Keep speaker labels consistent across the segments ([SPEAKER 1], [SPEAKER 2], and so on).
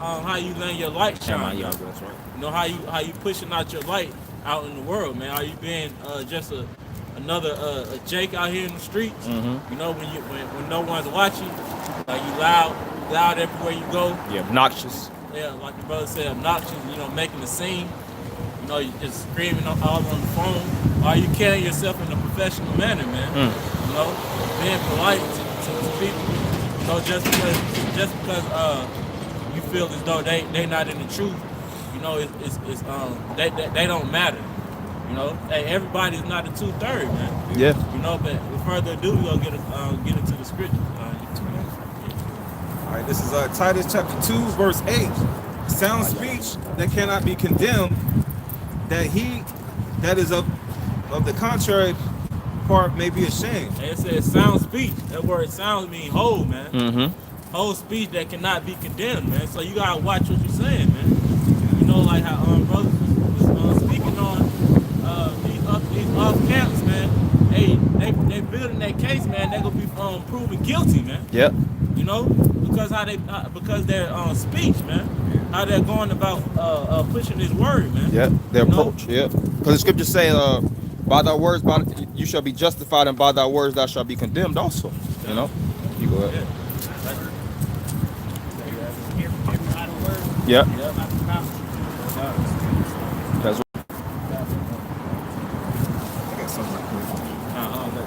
[SPEAKER 1] how you letting your light shine.
[SPEAKER 2] That's right.
[SPEAKER 1] You know how you pushing out your light out in the world, man. Are you being just another a Jake out here in the streets?
[SPEAKER 2] Mm-hmm.
[SPEAKER 1] You know, when no one's watching, like you loud everywhere you go.
[SPEAKER 2] Yeah, obnoxious.
[SPEAKER 1] Yeah, like your brother said, obnoxious. You know, making a scene. You know, you just screaming all on the phone. Are you carrying yourself in a professional manner, man? You know, being polite to people. You know, just because you feel as though they not in the truth. You know, they don't matter. You know, hey, everybody's not a 2/3, man.
[SPEAKER 2] Yeah.
[SPEAKER 1] You know, but with further ado, we're gonna get into the scripture.
[SPEAKER 3] All right, this is Titus chapter 2, verse 8. Sound speech that cannot be condemned, that he that is of the contrary part may be ashamed.
[SPEAKER 1] And it says sound speech. That word sound mean whole, man.
[SPEAKER 2] Mm-hmm.
[SPEAKER 1] Whole speech that cannot be condemned, man. So you gotta watch what you're saying, man. You know, like how brothers was speaking on these off camps, man. Hey, they building that case, man. They gonna be proven guilty, man.
[SPEAKER 2] Yep.
[SPEAKER 1] You know, because their speech, man. How they're going about pushing this word, man.
[SPEAKER 2] Yep. Their
[SPEAKER 1] You know?
[SPEAKER 2] approach. Yep. Because the scriptures say, by thy words, you shall be justified, and by thy words thou shalt be condemned also. You know. You go ahead.
[SPEAKER 1] Yeah.
[SPEAKER 2] Yep. That's
[SPEAKER 3] I got something right here.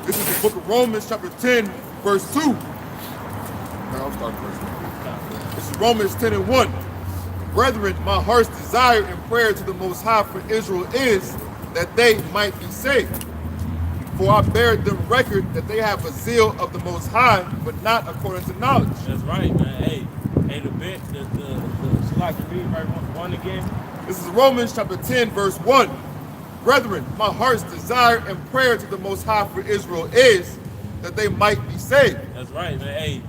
[SPEAKER 4] This is the book of Romans, chapter 10, verse 2. I'll start verse 1. This is Romans 10 and 1. Brethren, my heart's desire and prayer to the Most High for Israel is that they might be saved. For I bear them record that they have a zeal of the Most High, but not according to knowledge.
[SPEAKER 1] That's right, man. Hey, the should I read right one again?
[SPEAKER 4] This is Romans chapter 10, verse 1. Brethren, my heart's desire and prayer to the Most High for Israel is that they might be saved.
[SPEAKER 1] That's right, man. Hey,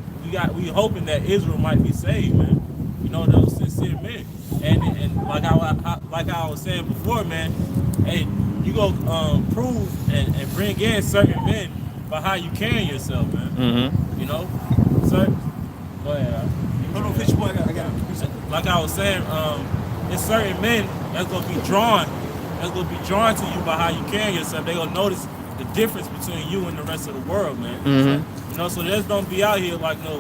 [SPEAKER 1] we hoping that Israel might be saved, man. You know, those sincere men. And like I was saying before, man, hey, you go prove and bring in certain men by how you carry yourself, man.
[SPEAKER 2] Mm-hmm.
[SPEAKER 1] You know? Sir? Go ahead.
[SPEAKER 3] Hold on, fish boy, I got it.
[SPEAKER 1] Like I was saying, it's certain men that's gonna be drawn to you by how you carry yourself. They're gonna notice the difference between you and the rest of the world, man.
[SPEAKER 2] Mm-hmm.
[SPEAKER 1] You know, so just don't be out here like no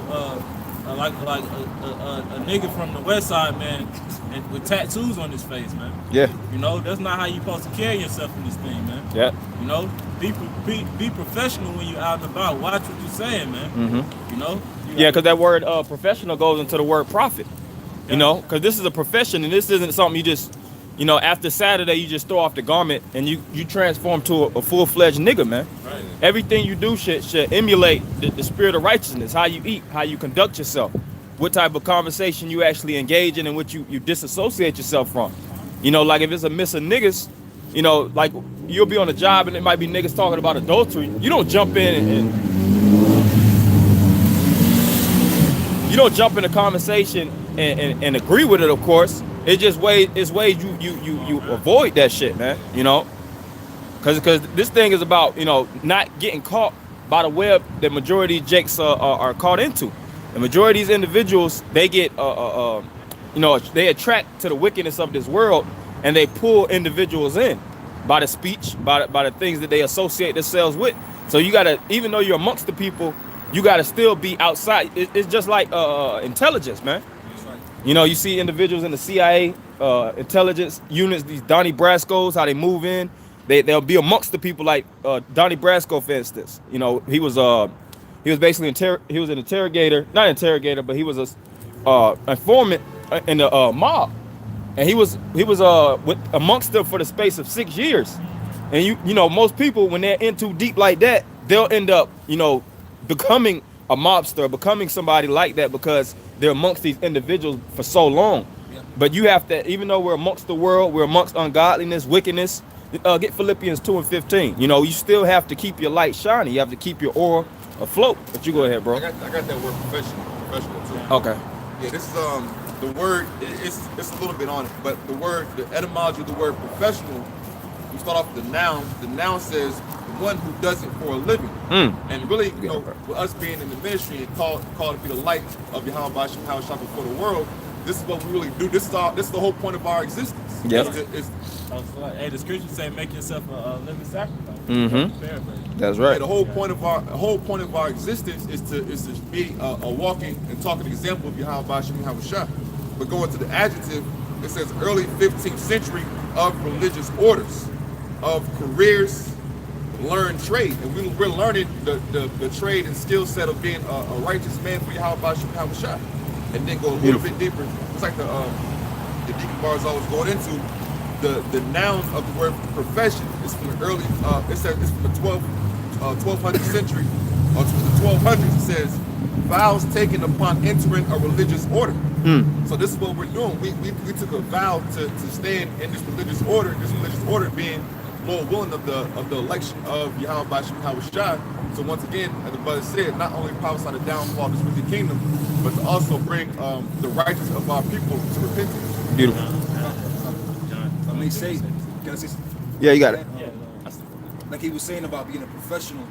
[SPEAKER 1] like a nigga from the west side, man, and with tattoos on his face, man.
[SPEAKER 2] Yeah.
[SPEAKER 1] You know, that's not how you supposed to carry yourself in this thing, man.
[SPEAKER 2] Yeah.
[SPEAKER 1] You know, be professional when you're out and about. Watch what you're saying, man.
[SPEAKER 2] Mm-hmm.
[SPEAKER 1] You know.
[SPEAKER 2] Yeah, because that word professional goes into the word prophet. You know, because this is a profession, and this isn't something you just, you know, after Saturday you just throw off the garment and you transform to a full-fledged nigga, man.
[SPEAKER 1] Right.
[SPEAKER 2] Everything you do should emulate the spirit of righteousness. How you eat, how you conduct yourself, what type of conversation you actually engage in, and what you disassociate yourself from. You know, like if it's a miss of niggas, you know, like you'll be on a job and it might be niggas talking about adultery. You don't jump in and you don't jump in a conversation and agree with it, of course. It's just ways you avoid that shit, man. You know, because this thing is about, you know, not getting caught by the web that majority of jakes are caught into. The majority of these individuals, they get you know, they attract to the wickedness of this world, and they pull individuals in by the speech, by the things that they associate themselves with. So you gotta, even though you're amongst the people, you gotta still be outside. It's just like intelligence, man. You know, you see individuals in the CIA intelligence units, these Donnie Brascos, how they move in. They'll be amongst the people, like Donnie Brasco, for instance. You know, he was basically he was an interrogator, not interrogator, but he was a informant in the mob, and he was amongst them for the space of 6 years. And you know, most people, when they're in too deep like that, they'll end up, you know, becoming a mobster, becoming somebody like that, because they're amongst these individuals for so long. Yeah. But you have to, even though we're amongst the world, we're amongst ungodliness, wickedness. Get Philippians 2:15. You know, you still have to keep your light shining. You have to keep your aura afloat. But you go ahead, bro.
[SPEAKER 4] I got that word professional too.
[SPEAKER 2] Okay.
[SPEAKER 4] Yeah, this is the word. It's a little bit on it, but the etymology of the word professional we start off with the noun. The noun says the one who does it for a living. And really, you know, with us being in the ministry and called to be the light of Yahweh Bashim Hawashah before the world, this is what we really do. This is the whole point of our existence.
[SPEAKER 2] Yep.
[SPEAKER 1] Hey, the scriptures say make yourself a living sacrifice.
[SPEAKER 2] That's right.
[SPEAKER 4] The whole point of our existence is to be a walking and talking example of Yahweh Bashim Hawashah. But going to the adjective, it says early 15th century of religious orders, of careers, learned trade, and we're learning the trade and skill set of being a righteous man for Yahweh Bashim Hawashah, and then go a little bit deeper. It's like the deacon bar is always going into the noun of the word profession. It's from the early. It says it's from the 1200th century or to the 1200s. It says vows taken upon entering a religious order. So this is what we're doing. We took a vow to stand in this religious order. This religious order being more willing of the election of Yahweh Bashim Hawashah. So once again, as the brother said, not only prophesy the downfall of this wicked kingdom, but to also bring the righteous of our people to repentance.
[SPEAKER 2] Beautiful.
[SPEAKER 3] Let me say, can I say something?
[SPEAKER 2] Yeah, you got it.
[SPEAKER 3] Like he was saying about being a professional,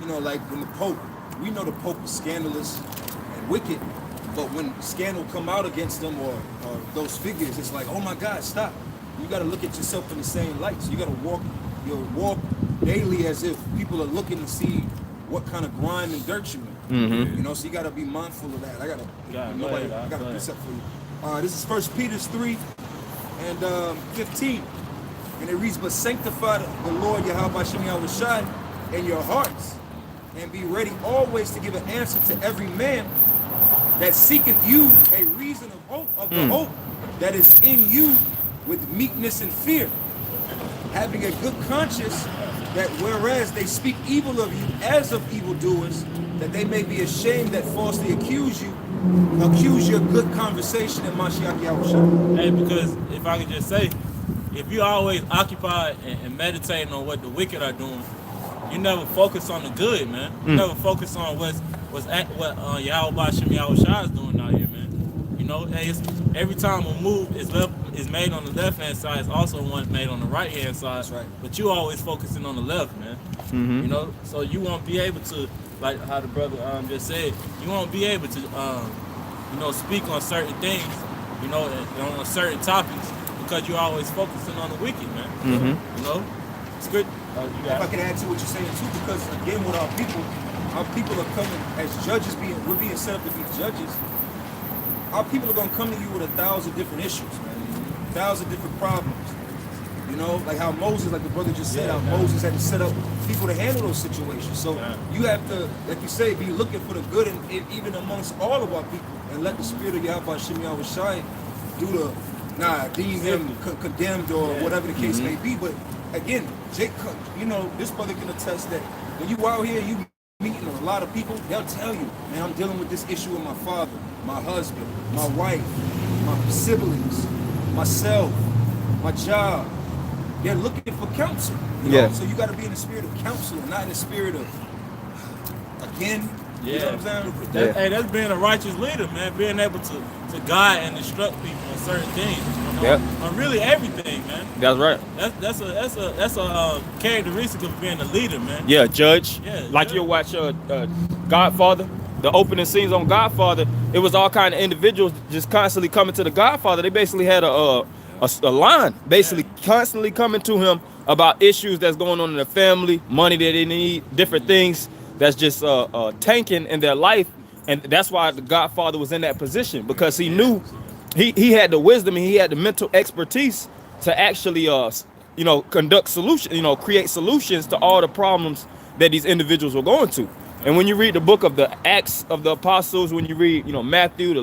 [SPEAKER 3] you know, like when the Pope, we know the Pope is scandalous and wicked, but when scandal come out against them or those figures, it's like, oh my God, stop. You got to look at yourself in the same light. So you got to walk daily as if people are looking to see what kind of grime and dirt you in. You know, so you got to be mindful of that. I got a precept for you. This is 1 Peter 3 and 15. And it reads, but sanctify the Lord Yahweh Bashim Hawashah in your hearts, and be ready always to give an answer to every man that seeketh you a reason of hope, of the hope that is in you with meekness and fear, having a good conscience, that whereas they speak evil of you as of evildoers, that they may be ashamed that falsely accuse your good conversation in Mashiach Yahushua.
[SPEAKER 1] Hey, because if I could just say, if you always occupied and meditating on what the wicked are doing, you never focus on the good, man. You never focus on what Yahweh Bashim Yahushua is doing out here, man. You know, hey, every time a move is made on the left hand side, it's also one made on the right hand side.
[SPEAKER 3] That's right.
[SPEAKER 1] But you always focusing on the left, man. You know, so you won't be able to, like how the brother just said, you won't be able to, you know, speak on certain things, you know, on certain topics, because you're always focusing on the wicked, man. You know, it's good.
[SPEAKER 3] If I can add to what you're saying too, because again, with our people are coming as judges. We're being set up to be judges. Our people are gonna come to you with 1,000 different issues, man. 1,000 different problems. You know, like how Moses, like the brother just said, how Moses had to set up people to handle those situations. So you have to, like you say, be looking for the good, and even amongst all of our people, and let the spirit of Yahweh Shem Yahweh Shai do the deem him condemned or whatever the case may be. But again, Jake, you know, this brother can attest that when you out here, you meeting a lot of people, they'll tell you, man, I'm dealing with this issue with my father, my husband, my wife, my siblings, myself, my job. They're looking for counsel. You know? So you got to be in the spirit of counsel, not in the spirit of, again, you know what I'm saying?
[SPEAKER 1] Hey, that's being a righteous leader, man. Being able to guide and instruct people on certain things. You know? On really everything, man.
[SPEAKER 2] That's right.
[SPEAKER 1] That's a characteristic of being a leader, man.
[SPEAKER 2] Yeah, judge.
[SPEAKER 1] Yeah,
[SPEAKER 2] like
[SPEAKER 1] judge.
[SPEAKER 2] you watch Godfather, the opening scenes on Godfather. It was all kind of individuals just constantly coming to the Godfather. They basically had a line, basically constantly coming to him about issues that's going on in the family, money that they need, different things that's just tanking in their life. And that's why the Godfather was in that position, because he knew he had the wisdom and he had the mental expertise to actually you know, conduct solutions, you know, create solutions to all the problems that these individuals were going to. And when you read the book of the Acts of the Apostles, when you read, you know, Matthew,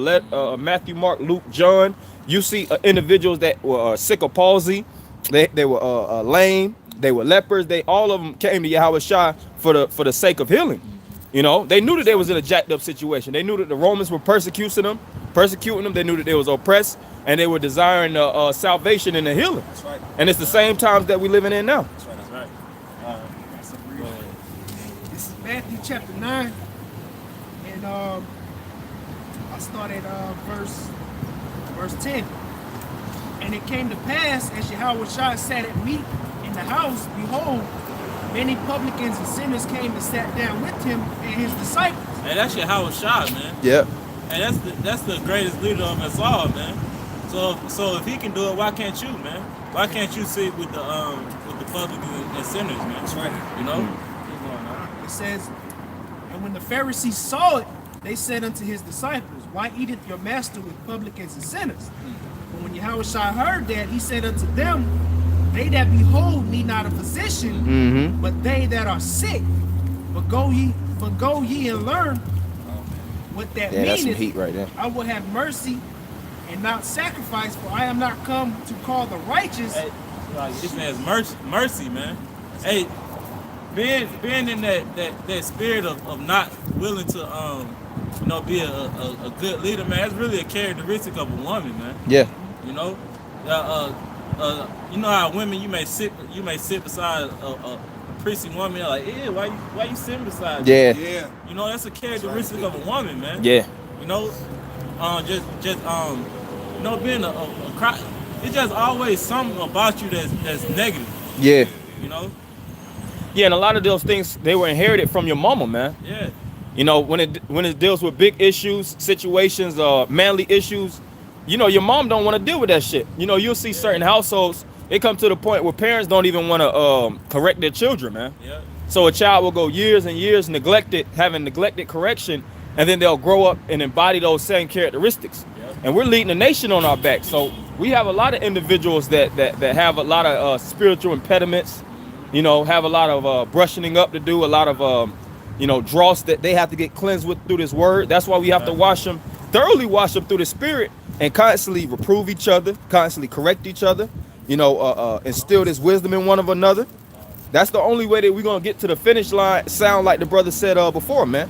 [SPEAKER 2] Matthew, Mark, Luke, John, you see individuals that were sick of palsy, they were lame, they were lepers. All of them came to Yahweh Shai for the sake of healing. You know, they knew that they was in a jacked up situation. They knew that the Romans were persecuting them. They knew that they was oppressed, and they were desiring salvation and the healing.
[SPEAKER 3] That's right.
[SPEAKER 2] And it's the same times that we living in now.
[SPEAKER 3] That's right.
[SPEAKER 1] That's right.
[SPEAKER 5] This is Matthew chapter 9, and I start at verse 10. And it came to pass, as Yahweh Shai sat at meat in the house, behold, many publicans and sinners came and sat down with him and his disciples.
[SPEAKER 1] Hey, that shit Howard shot, man.
[SPEAKER 2] Yeah.
[SPEAKER 1] And that's the greatest leader of us all, man. So if he can do it, why can't you, man? Why can't you sit with the publicans and sinners, man?
[SPEAKER 3] That's right.
[SPEAKER 1] You know?
[SPEAKER 5] It says, and when the Pharisees saw it, they said unto his disciples, why eateth your master with publicans and sinners? But when Yahushua heard that, he said unto them, they that be whole need not a physician, but they that are sick. But go ye and learn what that
[SPEAKER 2] Yeah, that's some
[SPEAKER 5] meaneth.
[SPEAKER 2] heat right there.
[SPEAKER 5] I will have mercy and not sacrifice, for I am not come to call the righteous.
[SPEAKER 1] Hey, like, this man's mercy, man. Hey, being in that spirit of not willing to be a good leader, man, that's really a characteristic of a woman, man.
[SPEAKER 2] Yeah.
[SPEAKER 1] You know, you know how women you may sit beside a prissy woman, you're like, yeah, why you sitting beside me?
[SPEAKER 2] Yeah.
[SPEAKER 3] Yeah.
[SPEAKER 1] You know, that's a characteristic of a woman, man.
[SPEAKER 2] Yeah.
[SPEAKER 1] You know, being a cry, it's just always something about you that's negative.
[SPEAKER 2] Yeah.
[SPEAKER 1] You know.
[SPEAKER 2] Yeah, and a lot of those things, they were inherited from your mama, man.
[SPEAKER 1] Yeah.
[SPEAKER 2] You know, when it deals with big issues, situations, manly issues, you know, your mom don't want to deal with that shit. You know, you'll see certain households, they come to the point where parents don't even want to correct their children, man.
[SPEAKER 1] Yeah.
[SPEAKER 2] So a child will go years and years having neglected correction, and then they'll grow up and embody those same characteristics.
[SPEAKER 1] Yep.
[SPEAKER 2] And we're leading the nation on our back. So we have a lot of individuals that have a lot of spiritual impediments, you know, have a lot of brushing up to do, a lot of dross that they have to get cleansed with through this word. That's why we have to thoroughly wash them through the spirit, and constantly reprove each other, constantly correct each other, instill this wisdom in one of another. That's the only way that we're going to get to the finish line, sound like the brother said before, man.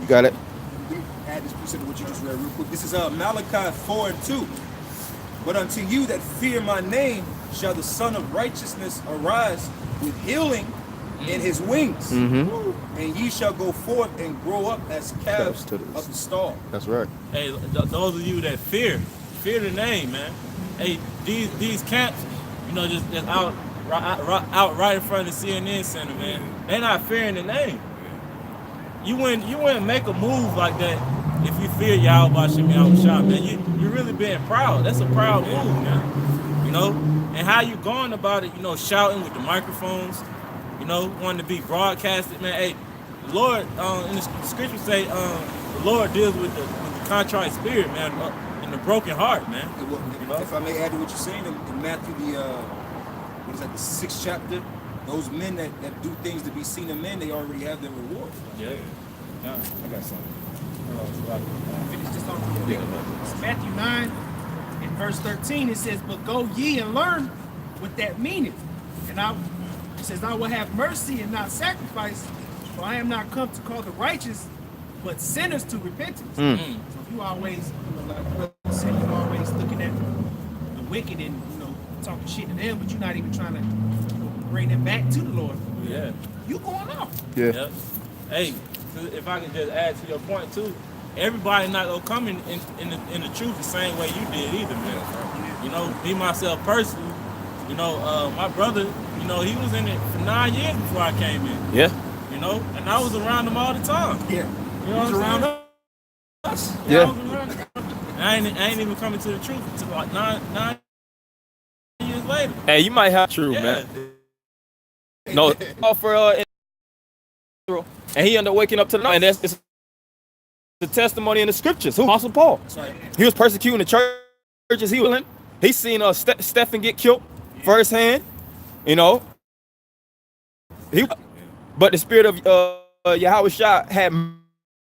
[SPEAKER 2] You got it?
[SPEAKER 3] Let me add this precept to what you just read real quick. This is Malachi 4:2. But unto you that fear my name shall the Son of Righteousness arise with healing in his wings. And ye shall go forth and grow up as calves of the stall.
[SPEAKER 2] That's right.
[SPEAKER 1] Hey, those of you that fear the name, man. Hey, these camps, just out right in front of the CNN Center, man. They're not fearing the name. You wouldn't make a move like that if you fear Yahweh Shem Yahushua, man. You really being proud. That's a proud move, man. And how you going about it, shouting with the microphones, wanting to be broadcasted, man. Hey, the Lord, in the scripture say, the Lord deals with the contrite spirit, man, and the broken heart, man.
[SPEAKER 3] If I may add to what you're saying, in Matthew the 6th chapter, those men that do things to be seen of men, they already have their reward.
[SPEAKER 1] Yeah.
[SPEAKER 3] I got something.
[SPEAKER 5] Finish this off real quick. It's Matthew 9 and verse 13. It says, but go ye and learn what that meaneth. And it says, I will have mercy and not sacrifice, for I am not come to call the righteous, but sinners to repentance. So if you always, like brother said, you always looking at the wicked and talking shit to them, but you're not even trying to bring them back to the Lord.
[SPEAKER 1] Yeah.
[SPEAKER 5] You going off.
[SPEAKER 2] Yeah.
[SPEAKER 1] Yep. Hey, if I can just add to your point too, everybody not gonna come in the truth the same way you did either, man. Me myself personally, my brother, he was in it for 9 years before I came in.
[SPEAKER 2] Yeah.
[SPEAKER 1] And I was around him all the time.
[SPEAKER 3] Yeah.
[SPEAKER 1] You know what I'm saying?
[SPEAKER 3] us.
[SPEAKER 2] Yeah.
[SPEAKER 1] I was around him. I ain't even coming to the truth until like nine years later.
[SPEAKER 2] Hey, you might have true, man. No, for and he ended up waking up to the night, and that's it's the testimony in the scriptures. Who? Apostle Paul.
[SPEAKER 3] That's right.
[SPEAKER 2] He was persecuting the churches he was in. He seen Stephen get killed firsthand. But the spirit of Yahushua had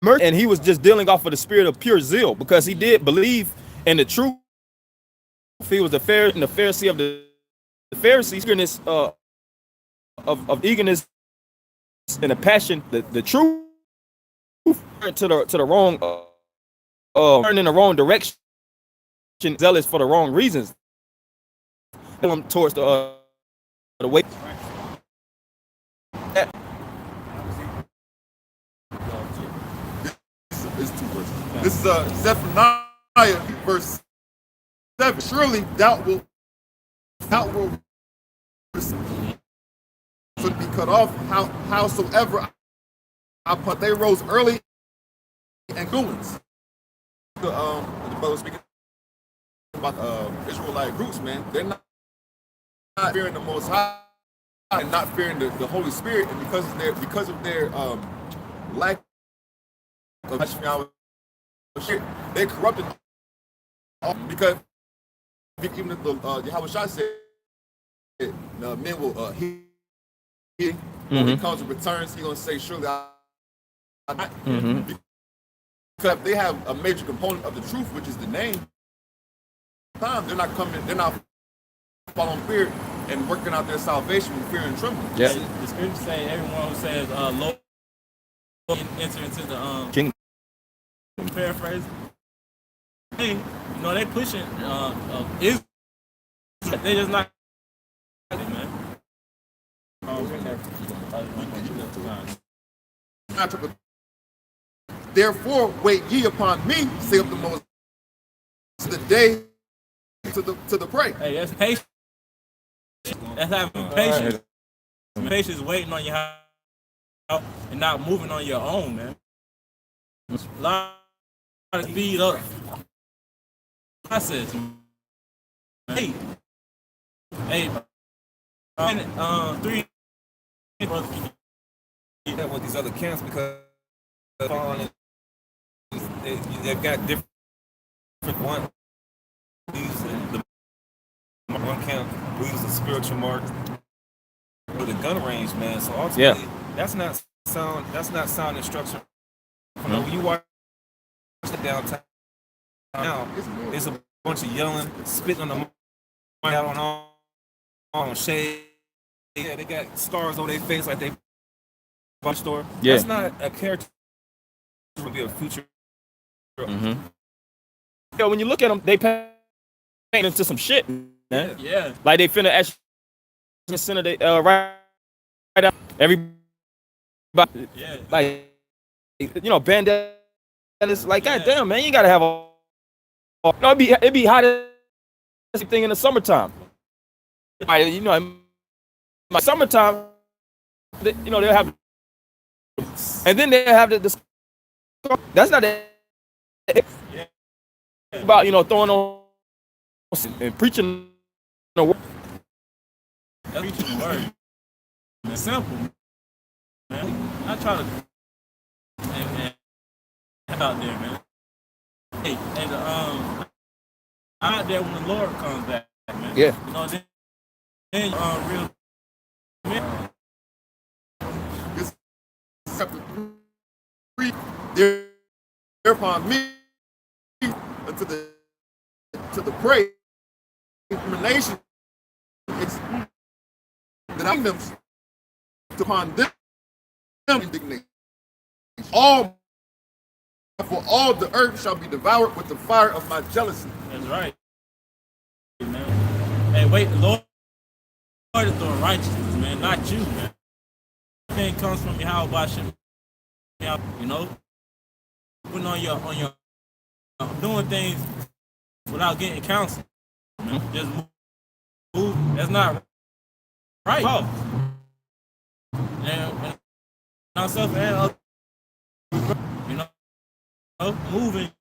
[SPEAKER 2] mercy, and he was just dealing off of the spirit of pure zeal because he did believe in the truth. He was the Pharisee of the Pharisees, eagerness of eagerness and a passion, the truth to the wrong, turn in the wrong direction, zealous for the wrong reasons. Towards the way.
[SPEAKER 4] It's 2 verses. This is Zephaniah verse 7. Surely doubt will to be cut off, howsoever I put. They rose early and goons. The brother was speaking about Israelite groups, man. They're not fearing the Most High and not fearing the Holy Spirit, and because of their lack of they corrupted. Because even if the Yahweh Shai said men will when he comes and returns, he's gonna say surely because they have a major component of the truth, which is the name. They're not following fear and working out their salvation with fear and trembling.
[SPEAKER 2] Yeah.
[SPEAKER 1] The scripture say everyone who says Lord enter into the
[SPEAKER 2] King.
[SPEAKER 1] Paraphrase. Hey, you know they pushing is they just not man.
[SPEAKER 4] Therefore, wait ye upon me, say of the Most the day to the prey.
[SPEAKER 1] Hey, that's patience. That's having patience. Patience waiting on your house and not moving on your own, man. A lot of speed up process. Hey, 3
[SPEAKER 6] with these other camps because they've got different one. The one camp we use a spiritual mark with a gun range, man. So ultimately, that's not sound instruction. When you watch the downtown now, it's a bunch of yelling, spitting on the mic out on shade. Yeah, they got scars on their face like they bought store.
[SPEAKER 2] Yeah.
[SPEAKER 6] That's not a character to be a future.
[SPEAKER 2] Yeah, when you look at them, they paint into some shit, man.
[SPEAKER 1] Yeah.
[SPEAKER 2] Like they finna actually center they right out everybody.
[SPEAKER 1] Yeah.
[SPEAKER 2] Like bandanas. Like goddamn, man, you gotta have a. No, it'd be hot as thing in the summertime. Like, in my summertime, they'll have, and then they have the that's not that about throwing on and preaching the word.
[SPEAKER 1] That's preaching the word. It's simple, man. I try to out there, man. Hey, and out there when the Lord comes back, man.
[SPEAKER 2] Yeah.
[SPEAKER 1] Then real men.
[SPEAKER 4] This chapter 3, thereupon me unto the prey determination it's that I'm them upon them indignation. For all the earth shall be devoured with the fire of my jealousy.
[SPEAKER 1] That's right. Man. Hey, wait, the Lord is doing righteousness, man, not you, man. Everything comes from Yahweh Bashem. Putting on your doing things without getting counsel. Just move. That's not right. And myself and other, moving.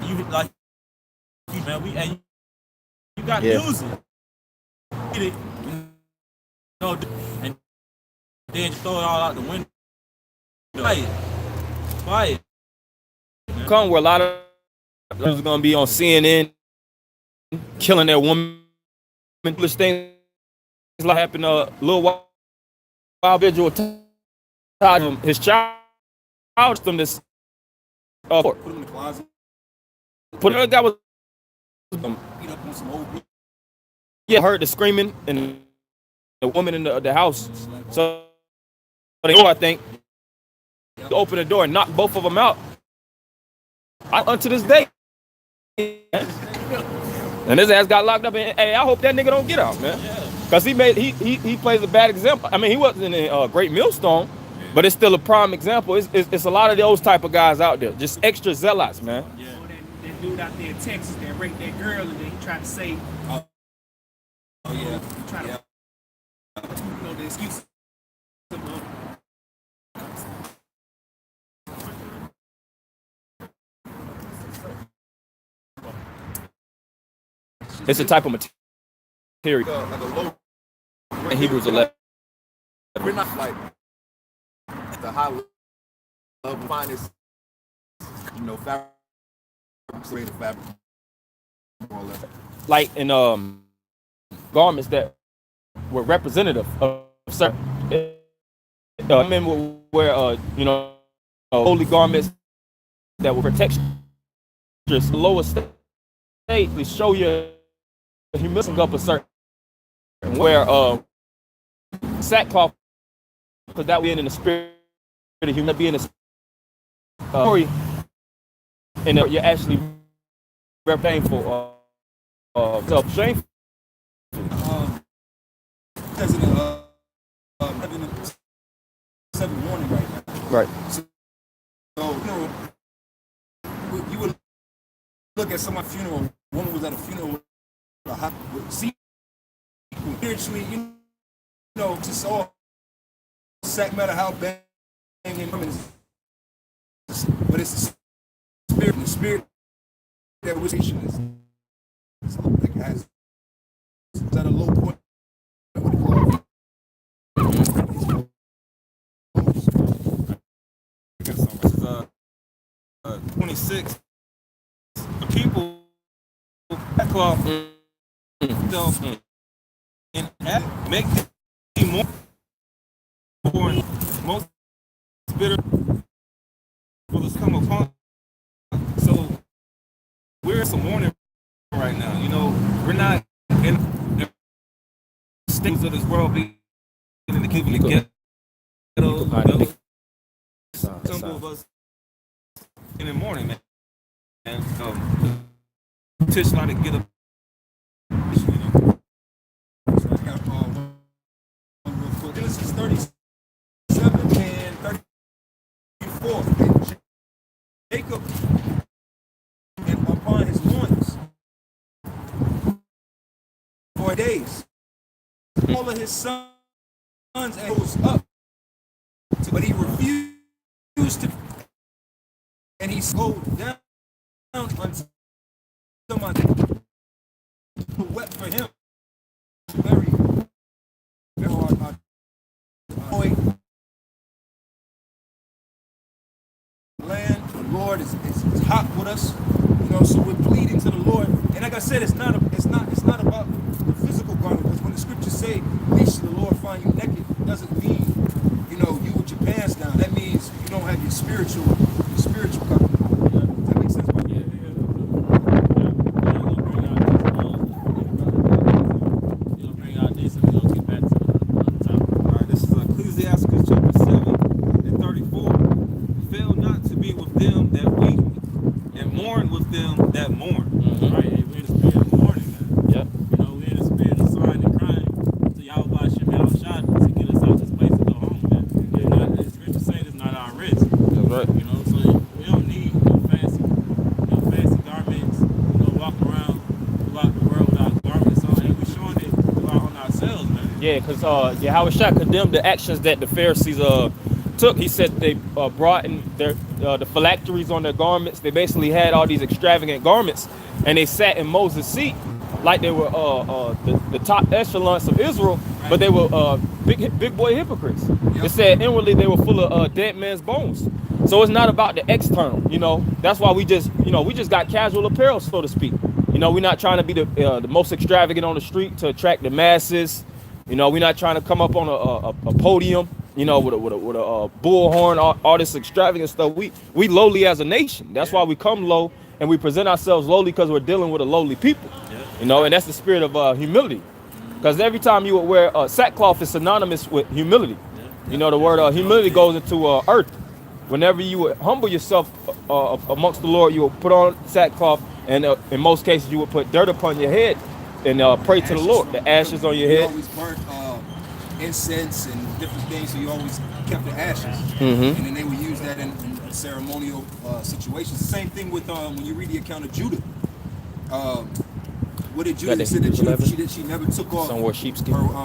[SPEAKER 1] You like, man. You got to use it. Get it. And then throw it all out the window. Fight.
[SPEAKER 2] Come where a lot of those are gonna be on CNN killing their woman. Things like happened a little while individual his child them this
[SPEAKER 3] Put him in the closet.
[SPEAKER 2] put a guy was
[SPEAKER 3] Beat up on some old people.
[SPEAKER 2] heard the screaming and the woman in the house. So I think open the door and knock both of them out. Unto this day. And his ass got locked up. And hey, I hope that nigga don't get out, man. Because he plays a bad example. I mean, he wasn't in a great millstone, but it's still a prime example. It's a lot of those type of guys out there, just extra zealots, man.
[SPEAKER 5] Yeah. That dude out there in Texas that raped that girl and then he tried to say,
[SPEAKER 3] Oh yeah.
[SPEAKER 5] he tried to
[SPEAKER 2] It's a type of material.
[SPEAKER 3] Like a low.
[SPEAKER 2] In Hebrews 11.
[SPEAKER 3] We're not like at the high level finest, fabric, fabric, more or less.
[SPEAKER 2] Like in garments that were representative of certain. I remember where holy garments that were protection, just lower state to show you humility up a certain where sackcloth, because that being in the spirit of humility, being in the story, and you're actually very painful, self-shameful.
[SPEAKER 3] Because having a 7 warning right now.
[SPEAKER 2] Right.
[SPEAKER 3] So you would look at someone's funeral. A woman was at a funeral with a hot, see, spiritually, just all sack matter how bad women is, but it's the spirit that which is like has it's at a low point.
[SPEAKER 6] This is 26. The people that cloth and make it more most bitter for this come upon. So we're in some mourning right now. We're not in the states of this world being in the Cleveland ghetto. Some of us in the morning, man. And Tish like to get up.
[SPEAKER 3] So I got real quick. Genesis 37 and 34. And Jacob and upon his loins for days. All of his sons and rose up, but he refused to, and he slowed down until someone who wept for him. Very hard. Land, the Lord is hot with us, so we're pleading to the Lord. And like I said, it's not about the physical garment, because when the scriptures say, "They shall the Lord find you naked," it doesn't mean you with your pants down. That means you don't have your spiritual cover. Does that make sense?
[SPEAKER 1] Bring out this and we'll get back to the top.
[SPEAKER 6] All right, this is Ecclesiastes chapter 7 and 34. Fail not to be with them that weep, and mourn with them that mourn.
[SPEAKER 1] Right, hey, we're in the spirit of mourning, man.
[SPEAKER 2] Yep.
[SPEAKER 1] We're in the spirit of sighing and crying to Yahweh Shem El Shad to get us out this place to go home, man. The scripture saying it's not our risk.
[SPEAKER 2] That's right.
[SPEAKER 1] So we don't need no fancy garments, walk around throughout the world without garments on, and we're showing it throughout on ourselves, man.
[SPEAKER 2] Yeah, because Yahweh Shah condemned the actions that the Pharisees took. He said they brought in the phylacteries on their garments. They basically had all these extravagant garments, and they sat in Moses' seat like they were the top echelons of Israel, but they were big boy hypocrites. It said inwardly they were full of dead man's bones. So it's not about the external, That's why we just got casual apparel, so to speak. We're not trying to be the most extravagant on the street to attract the masses. We're not trying to come up on a podium, with a bullhorn, all this extravagant stuff. We lowly as a nation. That's why we come low and we present ourselves lowly, because we're dealing with a lowly people. And that's the spirit of humility. Because every time you would wear sackcloth is synonymous with humility. The word humility goes into earth. Whenever you would humble yourself amongst the Lord, you will put on sackcloth, and in most cases you would put dirt upon your head and pray to the Lord. The ashes on your head.
[SPEAKER 3] You always burnt incense and different things, so you always kept the ashes.
[SPEAKER 2] Mm-hmm.
[SPEAKER 3] And then they would use that in ceremonial situations. The same thing with when you read the account of Judah. What did Judah say that Judah, she never took off her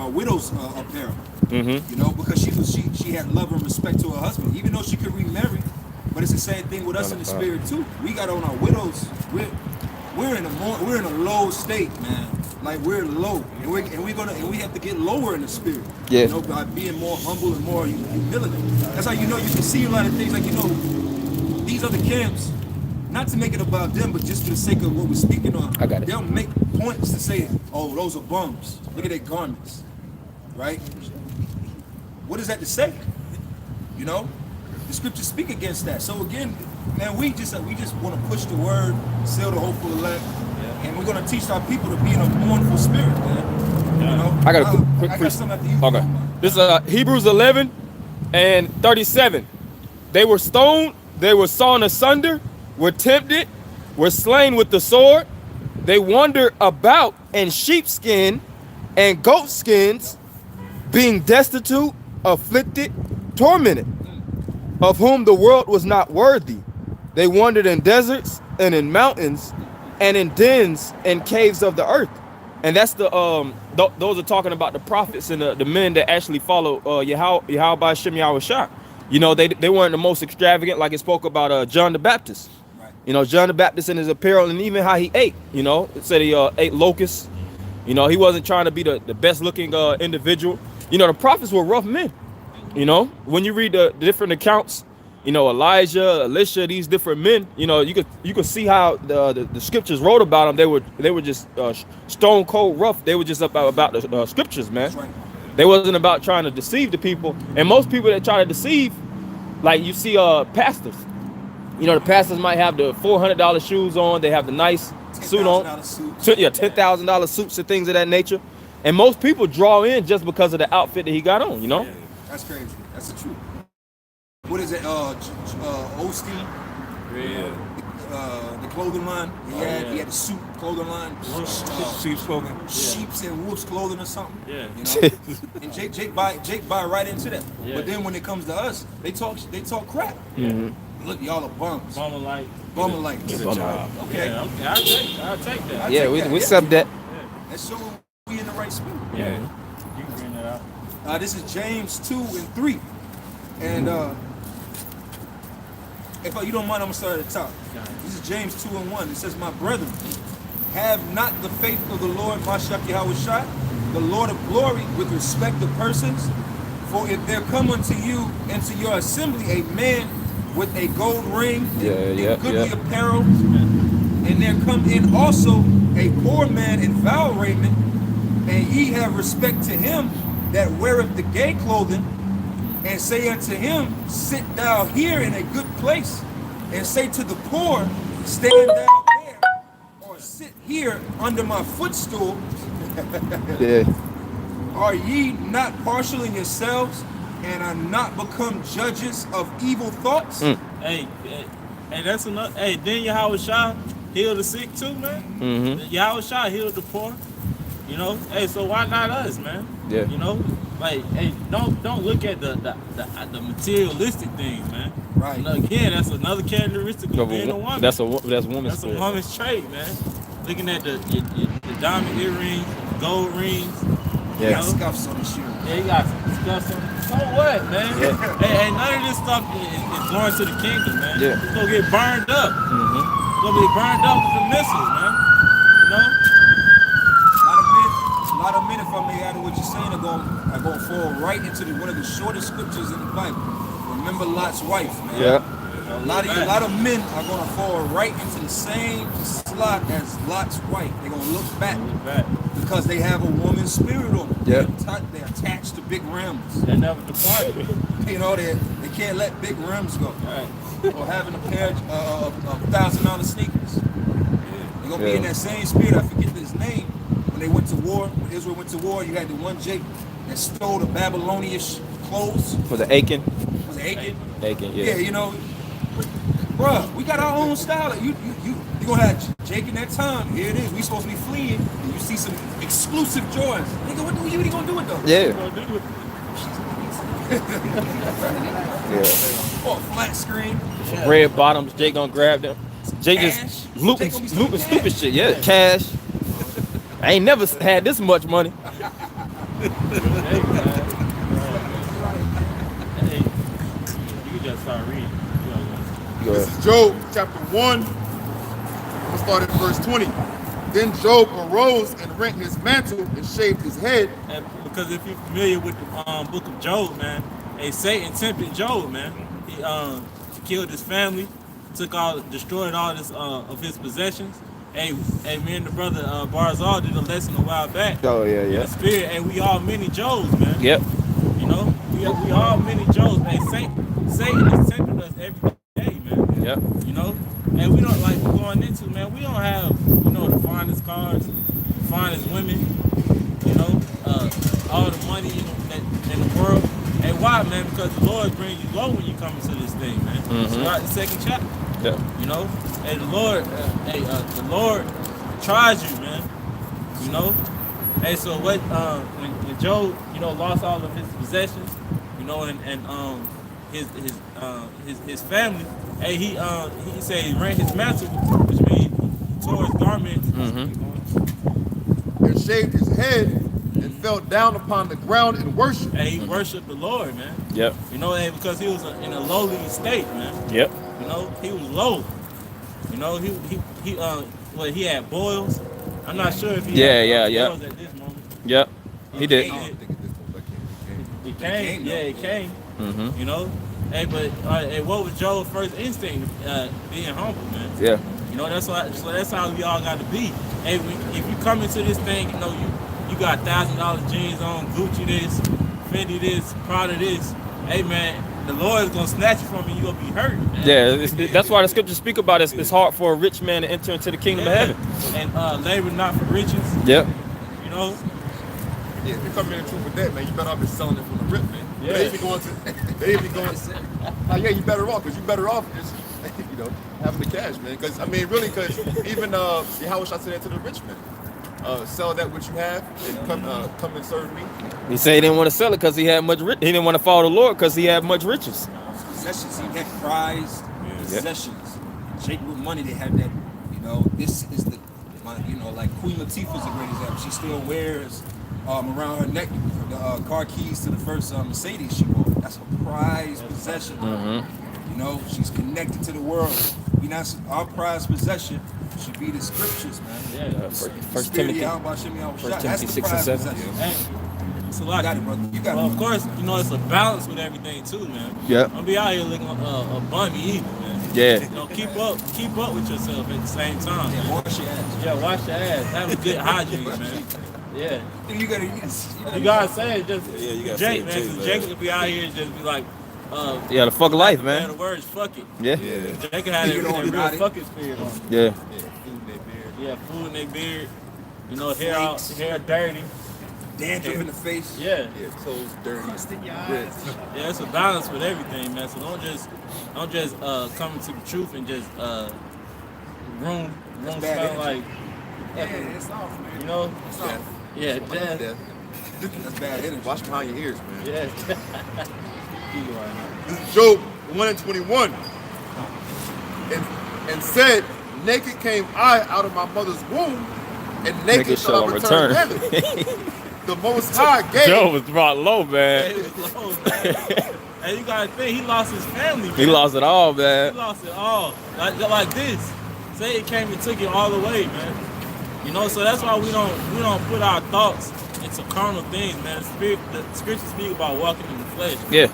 [SPEAKER 3] widow's apparel?
[SPEAKER 2] Mm-hmm.
[SPEAKER 3] Because she had love and respect to her husband, even though she could remarry. But it's the same thing with us in the spirit too. We got on our widows. we're in a low state, man. Like we're low, and we have to get lower in the spirit.
[SPEAKER 2] Yeah.
[SPEAKER 3] You know, by being more humble and more humility. That's how you know you can see a lot of things. Like these other camps, not to make it about them, but just for the sake of what we're speaking on.
[SPEAKER 2] I got it.
[SPEAKER 3] They'll make points to say, "Oh, those are bums. Look at their garments." Right? What is that to say? You know, the scriptures speak against that. So again, man, we just want to push the word, seal the hopeful elect, and we're going to teach our people to be in a mournful spirit, man. You know,
[SPEAKER 2] I got a quick
[SPEAKER 3] I got something after you.
[SPEAKER 2] Okay. This is Hebrews 11 and 37. They were stoned, they were sawn asunder, were tempted, were slain with the sword. They wandered about in sheepskin and goat skins, being destitute, afflicted, tormented, of whom the world was not worthy. They wandered in deserts and in mountains and in dens and caves of the earth. And that's the those are talking about the prophets and the men that actually follow Yahweh by Shem Yahushua. You know, they weren't the most extravagant, like it spoke about John the Baptist.
[SPEAKER 3] Right.
[SPEAKER 2] You know, John the Baptist in his apparel and even how he ate. You know, it said he ate locusts. You know, he wasn't trying to be the best looking individual. You know, the prophets were rough men. You know, when you read the different accounts, you know, Elijah, Elisha, these different men, you know, you could see how the scriptures wrote about them. They were just stone cold rough. They were just about the scriptures, man.
[SPEAKER 3] Right.
[SPEAKER 2] They wasn't about trying to deceive the people. And most people that try to deceive, like you see pastors. You know, the pastors might have the $400 shoes on. They have the nice suit on. $10,000 suits and things of that nature. And most people draw in just because of the outfit that he got on, you know?
[SPEAKER 3] Yeah, that's crazy. That's the truth. What is it? Osteen?
[SPEAKER 6] Yeah.
[SPEAKER 3] The clothing line. He had the suit clothing line.
[SPEAKER 6] Sheep's clothing.
[SPEAKER 3] Sheep's and wolves clothing or something.
[SPEAKER 1] Yeah.
[SPEAKER 3] You know? And Jake buy right into that.
[SPEAKER 1] Yeah.
[SPEAKER 3] But then when it comes to us, they talk crap.
[SPEAKER 2] Mm-hmm.
[SPEAKER 3] Look, y'all are bums.
[SPEAKER 1] Bummer like.
[SPEAKER 3] Like.
[SPEAKER 2] Good job.
[SPEAKER 3] Okay.
[SPEAKER 1] Yeah, okay. I'll take that.
[SPEAKER 2] Yeah, we sub that.
[SPEAKER 3] That's so we in the right spirit.
[SPEAKER 1] Yeah. You can bring that out.
[SPEAKER 3] This is James 2 and 3. And if you don't mind, I'm gonna start at the top. This is James 2 and 1. It says, "My brethren, have not the faith of the Lord, Mashiach Yahushua, the Lord of glory, with respect to persons. For if there come unto you into your assembly a man with a gold ring and goodly apparel, and there come in also a poor man in foul raiment, and ye have respect to him that weareth the gay clothing, and say unto him, sit thou here in a good place, and say to the poor, stand thou there, or sit here under my footstool.
[SPEAKER 2] Yeah.
[SPEAKER 3] Are ye not partial in yourselves, and are not become judges of evil thoughts?
[SPEAKER 1] Hey, that's enough. Hey, then Yahushua healed the sick too, man.
[SPEAKER 2] Mm-hmm.
[SPEAKER 1] Yahushua healed the poor. You know, hey, so why not us, man?
[SPEAKER 2] Yeah.
[SPEAKER 1] You know, like, hey, don't look at the materialistic things, man.
[SPEAKER 3] Right.
[SPEAKER 1] You know, again, that's another characteristic of being a woman.
[SPEAKER 2] That's woman's
[SPEAKER 1] That's a
[SPEAKER 2] spirit.
[SPEAKER 1] woman's trait, man. Looking at the diamond earrings, gold rings.
[SPEAKER 3] You
[SPEAKER 2] Yeah.
[SPEAKER 3] got scuffs on the shoe.
[SPEAKER 1] Yeah, you got some discuss on. So what, man?
[SPEAKER 2] Yeah.
[SPEAKER 1] Hey, none of this stuff is going to the kingdom, man.
[SPEAKER 2] Yeah.
[SPEAKER 1] It's gonna get burned up.
[SPEAKER 2] Mm-hmm.
[SPEAKER 1] It's gonna be burned up with the missiles, man. You know?
[SPEAKER 3] A lot of men, if I may add to what you're saying, are going to fall right into one of the shortest scriptures in the Bible. Remember Lot's wife, man.
[SPEAKER 2] Yeah.
[SPEAKER 3] A lot of men are going to fall right into the same slot as Lot's wife. They're going to look back because they have a woman's spirit on them.
[SPEAKER 2] Yeah.
[SPEAKER 3] They're attached to big rims.
[SPEAKER 1] They never departed.
[SPEAKER 3] You know, they can't let big rims go.
[SPEAKER 1] Right.
[SPEAKER 3] Or having a pair of $1,000 sneakers. They're going to be in
[SPEAKER 2] Yeah.
[SPEAKER 3] that same spirit. I forget his name. When they went to war, when Israel went to war, you had the one Jake that stole the Babylonian clothes.
[SPEAKER 2] For the Aiken.
[SPEAKER 3] Was it Achan?
[SPEAKER 2] Aiken,
[SPEAKER 3] Yeah, you know, bruh, we got our own style. You gonna have Jake in that time. Here it is. We supposed to be fleeing, and you see some exclusive joys. Nigga, what you gonna do with those?
[SPEAKER 2] Yeah. Yeah.
[SPEAKER 3] Or a flat screen.
[SPEAKER 2] Red bottoms, Jake gonna grab them. Jake
[SPEAKER 3] Cash.
[SPEAKER 2] just
[SPEAKER 3] Jake
[SPEAKER 2] looping
[SPEAKER 3] gonna be spending
[SPEAKER 2] stupid
[SPEAKER 3] cash.
[SPEAKER 2] shit. Yeah, cash. I ain't never had this much money.
[SPEAKER 1] Hey, man. Hey, you can just start reading.
[SPEAKER 2] Go
[SPEAKER 4] This
[SPEAKER 2] ahead.
[SPEAKER 4] is Job chapter 1. I'm going to start at verse 20. Then Job arose and rent his mantle and shaved his head.
[SPEAKER 1] And because if you're familiar with the book of Job, man, Satan tempted Job, man. He killed his family, destroyed all this of his possessions. Hey, me and the brother Barzal did a lesson a while back.
[SPEAKER 2] Oh yeah,
[SPEAKER 1] In
[SPEAKER 2] yeah.
[SPEAKER 1] the spirit, and we all many Jobs, man.
[SPEAKER 2] Yep.
[SPEAKER 1] You know, we all many Jobs. Hey, Satan is tempting us every day, man.
[SPEAKER 2] Yep.
[SPEAKER 1] You know, and we don't like going into, man. We don't have, the finest cars, the finest women. You know, all the money in the world. Hey, why, man? Because the Lord brings you low when you come into this thing, man.
[SPEAKER 2] Mm-hmm.
[SPEAKER 1] Throughout the second chapter.
[SPEAKER 2] Yep.
[SPEAKER 1] You know, and the Lord tries you, man. You know, hey, so what? When Job, lost all of his possessions, and his family. Hey, he said he rent his mantle, which means he tore his garments.
[SPEAKER 2] Mm-hmm.
[SPEAKER 4] And shaved his head and fell down upon the ground and worshiped.
[SPEAKER 1] Hey, he worshiped the Lord, man.
[SPEAKER 2] Yep.
[SPEAKER 1] Hey, because he was in a lowly state, man.
[SPEAKER 2] Yep.
[SPEAKER 1] He was low. He had boils. I'm not sure if he had boils at this moment.
[SPEAKER 2] Yep. He did.
[SPEAKER 3] I don't think at this point, but
[SPEAKER 1] He came. Yeah, he came.
[SPEAKER 2] Mm-hmm.
[SPEAKER 1] Hey, but what was Job's first instinct? Being humble, man.
[SPEAKER 2] Yeah.
[SPEAKER 1] That's how we all got to be. Hey, if you come into this thing, you got $1,000 jeans on, Gucci this, Fendi this, Prada this. Hey, man, the Lord is gonna snatch you from you. You're gonna be hurt, man.
[SPEAKER 2] Yeah. That's why the scriptures speak about it. It's hard for a rich man to enter into the kingdom of heaven.
[SPEAKER 1] And labor not for riches.
[SPEAKER 2] Yep.
[SPEAKER 4] Yeah, if you come in the truth with that, man, you better off just selling it from the rip, man.
[SPEAKER 1] Yeah.
[SPEAKER 4] They be going you better off, because you better off just, having the cash, man. Because, because even, how should I say that to the rich man? Sell that what you have and come and serve me.
[SPEAKER 2] He said he didn't want to sell it because he had much. He didn't want to follow the Lord because he had much riches.
[SPEAKER 3] possessions, he had prized possessions. Shake with money, they had that, this is like Queen Latifah's a great example. She still wears around her neck the car keys to the first Mercedes she bought. That's a prized possession. She's connected to the world. Our prized possession should be the scriptures, man.
[SPEAKER 2] First Timothy 6 and 7.
[SPEAKER 1] It's a lot.
[SPEAKER 3] You got it, brother. You got it.
[SPEAKER 1] Of course, it's a balance with everything too, man.
[SPEAKER 2] Yeah.
[SPEAKER 1] Don't be out here looking a bummy either, man.
[SPEAKER 2] Yeah.
[SPEAKER 1] Keep up with yourself at the same time.
[SPEAKER 3] Yeah, wash your ass.
[SPEAKER 1] Yeah, wash your ass. Have a good hygiene, man. Yeah.
[SPEAKER 3] You
[SPEAKER 1] gotta say it, just
[SPEAKER 6] you gotta
[SPEAKER 1] Jake,
[SPEAKER 6] say it,
[SPEAKER 1] man.
[SPEAKER 6] Jake,
[SPEAKER 1] Cause Jake could be out here and just be like,
[SPEAKER 2] the fuck life, man.
[SPEAKER 1] The words, fuck it.
[SPEAKER 2] Yeah.
[SPEAKER 1] Jake had that real fucking spirit on him.
[SPEAKER 2] Yeah.
[SPEAKER 1] Yeah, food in their beard. Hair dirty.
[SPEAKER 3] dandruff in the face.
[SPEAKER 1] Yeah.
[SPEAKER 3] Clothes dirty.
[SPEAKER 1] Yeah, it's a balance with everything, man. So don't just come into the truth and just room smell like.
[SPEAKER 3] Yeah, it's off, man.
[SPEAKER 1] You know?
[SPEAKER 3] It's off.
[SPEAKER 1] Yeah, death.
[SPEAKER 3] That's bad energy.
[SPEAKER 4] Watch behind your ears, man.
[SPEAKER 1] Yeah.
[SPEAKER 4] This is Job 1:21. And said, naked came I out of my mother's womb, and naked shall I return heaven. The Most High gave.
[SPEAKER 2] Joe was brought low, man.
[SPEAKER 1] He was low, man. And you gotta think, he lost his family, man.
[SPEAKER 2] He lost it all, man.
[SPEAKER 1] He lost it all. Like this. Say it came and took it all away, man. So that's why we don't put our thoughts into carnal things, man. The scriptures speak about walking in the flesh.
[SPEAKER 2] Yeah.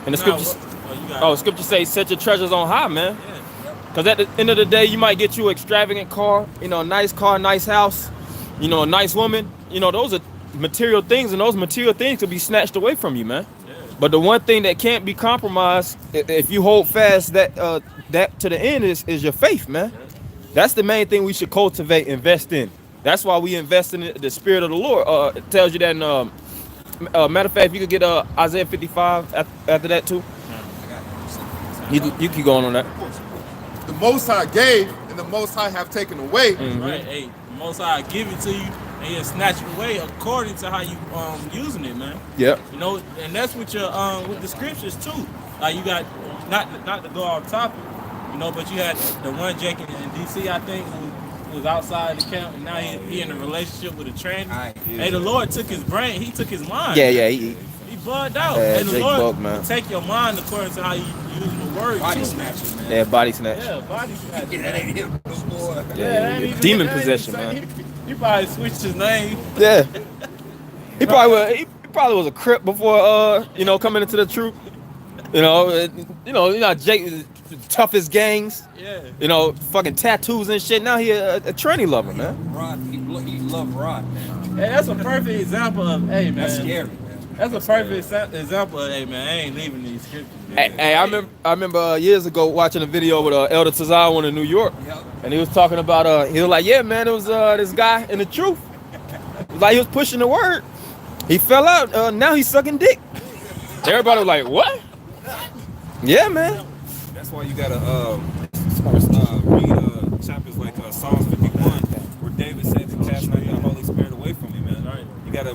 [SPEAKER 2] And the
[SPEAKER 1] scriptures.
[SPEAKER 2] Scriptures say set your treasures on high, man.
[SPEAKER 1] Yeah.
[SPEAKER 2] Because at the end of the day, you might get you an extravagant car, a nice car, nice house, a nice woman. Those are material things, and those material things could be snatched away from you, man.
[SPEAKER 1] Yeah.
[SPEAKER 2] But the one thing that can't be compromised, if you hold fast that to the end, is your faith, man. Yeah. That's the main thing we should cultivate, invest in. That's why we invest in the Spirit of the Lord. It tells you that. Matter of fact, if you could get Isaiah 55 after that too. You keep going on that.
[SPEAKER 4] The Most High gave, and the Most High have taken away.
[SPEAKER 2] Mm-hmm.
[SPEAKER 1] Right, hey, the Most High give it to you, and He'll snatch it away according to how you using it, man.
[SPEAKER 2] Yep.
[SPEAKER 1] And that's with your with the scriptures too. Like you got not to go off topic, but you had the one Jake in DC, I think, who was outside the camp, and now he in a relationship with a tranny. Hey, the Lord took his brain, He took his mind.
[SPEAKER 2] Yeah.
[SPEAKER 1] He bugged out.
[SPEAKER 2] Yeah,
[SPEAKER 1] And the
[SPEAKER 2] Jake
[SPEAKER 1] Lord
[SPEAKER 2] bugged, man.
[SPEAKER 1] will take your mind according to how you use the word.
[SPEAKER 3] Body
[SPEAKER 1] too.
[SPEAKER 3] snatching, man.
[SPEAKER 2] Yeah, body snatch.
[SPEAKER 1] Yeah, body snatch.
[SPEAKER 3] Yeah, that ain't him no more.
[SPEAKER 1] that ain't even-
[SPEAKER 2] Demon
[SPEAKER 1] that ain't
[SPEAKER 2] possession,
[SPEAKER 1] even-
[SPEAKER 2] man.
[SPEAKER 1] He probably switched his name.
[SPEAKER 2] Yeah. He probably was a Crip before coming into the truth. You know, Jake is the toughest gangs.
[SPEAKER 1] Yeah.
[SPEAKER 2] Fucking tattoos and shit. Now he a tranny lover, man.
[SPEAKER 3] Rod, he love Rod, man.
[SPEAKER 1] Hey, that's a perfect example of, hey, man.
[SPEAKER 3] That's scary, man.
[SPEAKER 1] That's a perfect example of, hey, man, I ain't leaving these scriptures. Man.
[SPEAKER 2] Hey, I remember years ago watching a video with Elder Tazar one in New York,
[SPEAKER 3] Yep.
[SPEAKER 2] and he was talking about he was like, yeah, man, it was this guy in the truth. It was like he was pushing the word. He fell out. Now he's sucking dick. Everybody was like, what? Yeah, man.
[SPEAKER 6] That's why you gotta read chapters like Psalms 51, where David said to cast not the Holy Spirit away from me, man.
[SPEAKER 1] Right.
[SPEAKER 6] You gotta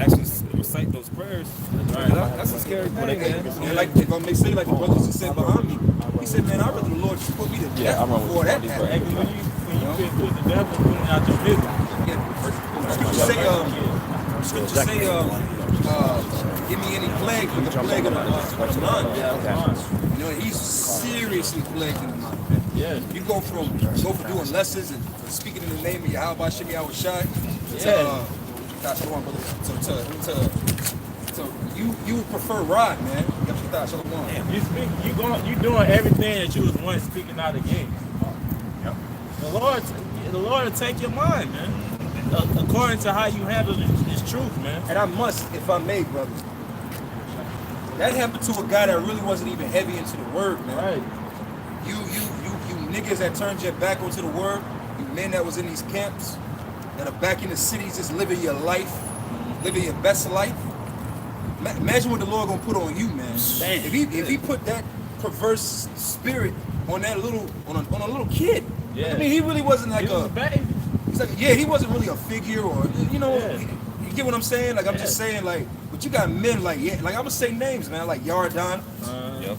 [SPEAKER 6] actually recite those prayers. That's a scary thing, man.
[SPEAKER 3] And like, if I may say, like the brothers just said behind me, he said, man, I'd rather the Lord just put me to death before that
[SPEAKER 1] Hey,
[SPEAKER 3] happened.
[SPEAKER 1] when you been put the devil putting out your business.
[SPEAKER 3] Scripture say, give me any plague, but the plague of the mind. You know, he's seriously plagued in the mind.
[SPEAKER 1] Yeah.
[SPEAKER 3] You go from doing lessons and speaking in the name of Yahweh Shemi Awashai to you prefer Rod, man.
[SPEAKER 1] You doing everything that you was once speaking out against.
[SPEAKER 3] Yep.
[SPEAKER 1] The Lord will take your mind, man. According to how you handle this truth, man.
[SPEAKER 3] And I must, if I may, brother. That happened to a guy that really wasn't even heavy into the word, man.
[SPEAKER 1] Right.
[SPEAKER 3] You niggas that turned your back onto the word, you men that was in these camps, that are back in the cities just living your life, living your best life. Imagine what the Lord gonna put on you, man.
[SPEAKER 1] Damn.
[SPEAKER 3] If he put that perverse spirit on that on a little kid.
[SPEAKER 1] Yeah.
[SPEAKER 3] I mean, he really wasn't like
[SPEAKER 1] He was a baby.
[SPEAKER 3] he's like, yeah, he wasn't really a figure or
[SPEAKER 1] Yeah.
[SPEAKER 3] you get what I'm saying? Like I'm just saying, like, but you got men like I'm gonna say names, man, like Yardan,
[SPEAKER 6] Yep.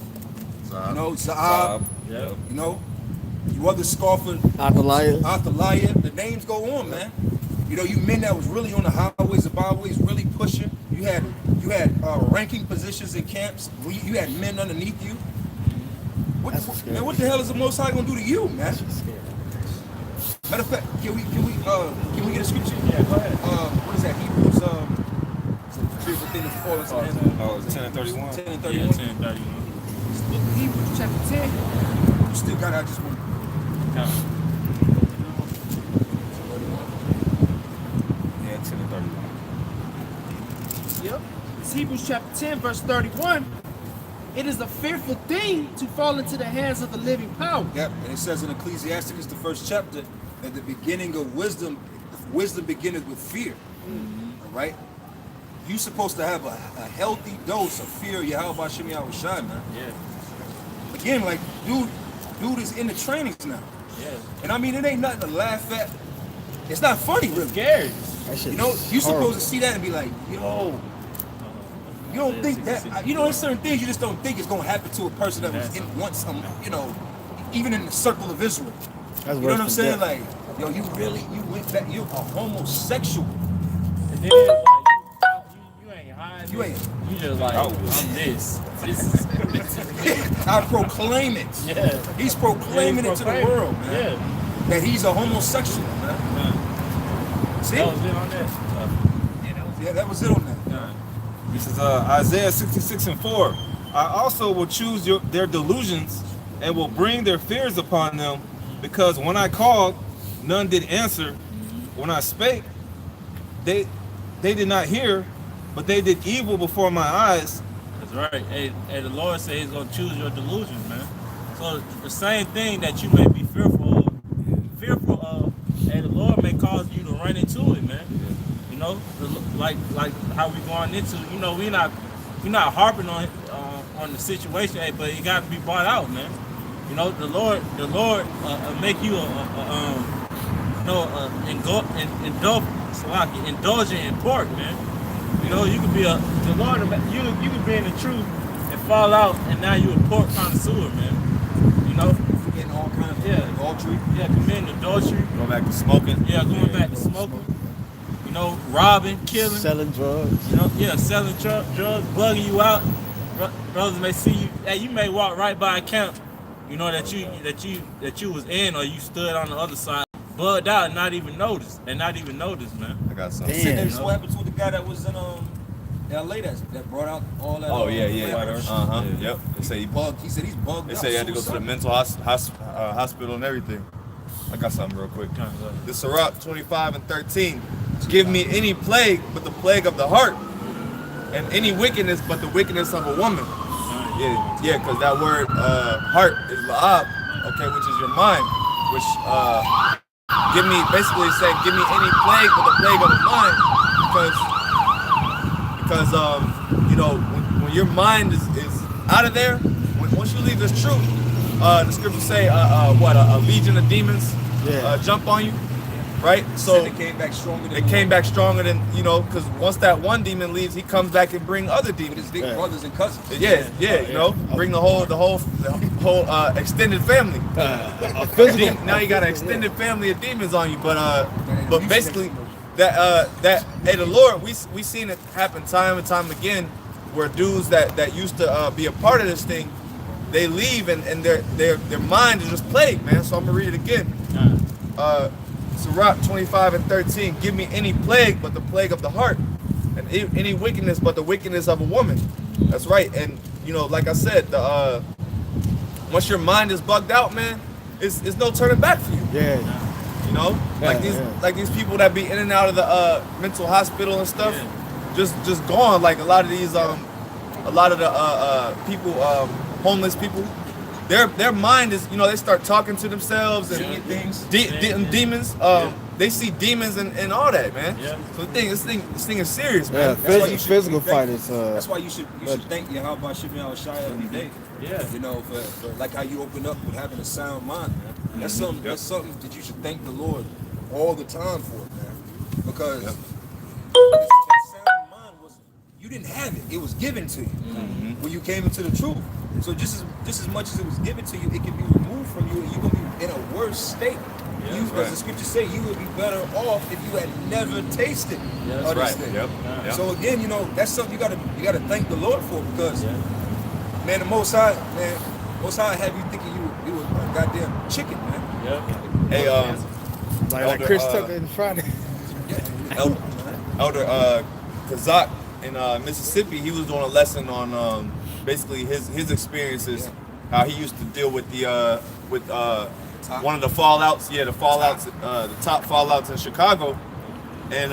[SPEAKER 3] Zaab,
[SPEAKER 1] Yeah.
[SPEAKER 3] you other scoffer, Athaliah, the names go on, man. You men that was really on the highways and byways, really pushing. You had ranking positions in camps. You had men underneath you. What the hell is the Most High gonna do to you, man? Matter of fact, can we get a scripture?
[SPEAKER 1] Yeah, go ahead.
[SPEAKER 3] What is that? Hebrews fearful thing that's fallen to him.
[SPEAKER 6] Oh, it's 10 and 31.
[SPEAKER 3] 10 and
[SPEAKER 1] Yeah,
[SPEAKER 3] 31.
[SPEAKER 1] 10 and 31.
[SPEAKER 5] Hebrews chapter 10.
[SPEAKER 3] You still got it. I just want.
[SPEAKER 6] Yeah, 10 and 31.
[SPEAKER 5] Yep. It's Hebrews chapter 10, verse 31. It is a fearful thing to fall into the hands of the living power.
[SPEAKER 3] Yep. And it says in Ecclesiastes, the first chapter, that the beginning of wisdom beginneth with fear. All right. You supposed to have a healthy dose of fear of Yahweh Shemi Awashai, man.
[SPEAKER 1] Yeah.
[SPEAKER 3] Again, like dude is in the trainings now.
[SPEAKER 1] Yeah.
[SPEAKER 3] And I mean, it ain't nothing to laugh at. It's not funny, really.
[SPEAKER 1] Scary.
[SPEAKER 3] You supposed to see that and be like, you don't think that. There's certain things you just don't think is gonna happen to a person that was in once, even in the circle of Israel. You know what I'm saying? Like, you went back. You're a homosexual.
[SPEAKER 1] And then it's like, you ain't hiding.
[SPEAKER 3] You ain't.
[SPEAKER 1] You just like, I'm this. This is.
[SPEAKER 3] I proclaim it.
[SPEAKER 1] Yeah.
[SPEAKER 3] He's proclaiming it to the world, man.
[SPEAKER 1] Yeah.
[SPEAKER 3] That he's a homosexual, man. See?
[SPEAKER 1] That was it on that.
[SPEAKER 3] Yeah, that was it on that.
[SPEAKER 6] This is Isaiah 66 and 4. I also will choose their delusions and will bring their fears upon them, because when I called, none did answer. When I spake, they did not hear, but they did evil before my eyes.
[SPEAKER 1] That's right. Hey, the Lord said He's gonna choose your delusions, man. So the same thing that you may be fearful of, hey, the Lord may cause you to run into it, man. You know, like how we going into. We're not harping on the situation, hey, but it got to be brought out, man. The Lord make you indulgent in pork, man. You could be the Lord. You could be in the truth and fall out, and now you a pork connoisseur, man.
[SPEAKER 3] Getting all kind of
[SPEAKER 1] adultery. Yeah, committing adultery.
[SPEAKER 6] Going back to smoking.
[SPEAKER 1] Yeah, going back to smoking. know, robbing, killing,
[SPEAKER 7] selling drugs.
[SPEAKER 1] you know, yeah, selling drugs, bugging you out. Brothers may see you. Hey, you may walk right by a camp, you know, that you was in, or you stood on the other side, bugged out, and not even noticed, man.
[SPEAKER 8] I got something.
[SPEAKER 7] Damn.
[SPEAKER 3] That's what happened to the guy that was in LA that brought out all that.
[SPEAKER 8] Oh yeah.
[SPEAKER 3] Yeah.
[SPEAKER 8] Yep. They say he
[SPEAKER 3] Bugged. He said he's bugged.
[SPEAKER 8] They
[SPEAKER 3] out,
[SPEAKER 8] say he had to go to the
[SPEAKER 3] suicide.
[SPEAKER 8] mental hospital and everything. I got something real quick. The Sirach 25 and 13. Give me any plague but the plague of the heart, and any wickedness but the wickedness of a woman. Yeah, because that word heart is la'ab, okay, which is your mind, which basically saying give me any plague but the plague of the mind, because you know, when your mind is out of there, once you leave this truth, the scriptures say a legion of demons jump on you, right? So
[SPEAKER 3] they came back stronger.
[SPEAKER 8] They came back stronger than, you know, because once that one demon leaves, he comes back and bring other
[SPEAKER 3] With
[SPEAKER 8] demons.
[SPEAKER 3] his big brothers and cousins.
[SPEAKER 8] Yeah, you know, bring the whole extended family. Now you got an extended family of demons on you, but basically that hey, the Lord, we seen it happen time and time again, where dudes that used to be a part of this thing, they leave and their mind is just plagued, man. So I'm gonna read it again. Sirach 25 and 13. Give me any plague but the plague of the heart, and any wickedness but the wickedness of a woman. That's right. And you know, like I said, once your mind is bugged out, man, it's no turning back for you.
[SPEAKER 7] Yeah.
[SPEAKER 8] You know, like these people that be in and out of the mental hospital and stuff, just gone. Like a lot of these people, homeless people, their mind is, you know, they start talking to themselves and demons. They see demons and all that, man.
[SPEAKER 1] Yeah.
[SPEAKER 8] So this thing is serious, man.
[SPEAKER 7] Yeah, physical fight is.
[SPEAKER 3] That's why you should thank Yahweh Shimei Shai every day.
[SPEAKER 1] Yeah.
[SPEAKER 3] You know, for like how you opened up with having a sound mind, man. That's something that you should thank the Lord all the time for, man. Because that sound mind you didn't have it. It was given to you when you came into the truth. So just as much as it was given to you, it can be removed from you, and you're gonna be in a worse state. As the scriptures say, you would be better off if you had never tasted of this thing.
[SPEAKER 8] Yep.
[SPEAKER 3] So again, you know, that's something you gotta thank the Lord for, because man, the Most High have you thinking you were a goddamn chicken, man.
[SPEAKER 8] Hey,
[SPEAKER 7] like Chris Tucker in Friday.
[SPEAKER 8] Elder Kazak in Mississippi, he was doing a lesson on basically his experiences, how he used to deal with the one of the fallouts, the top fallouts in Chicago, and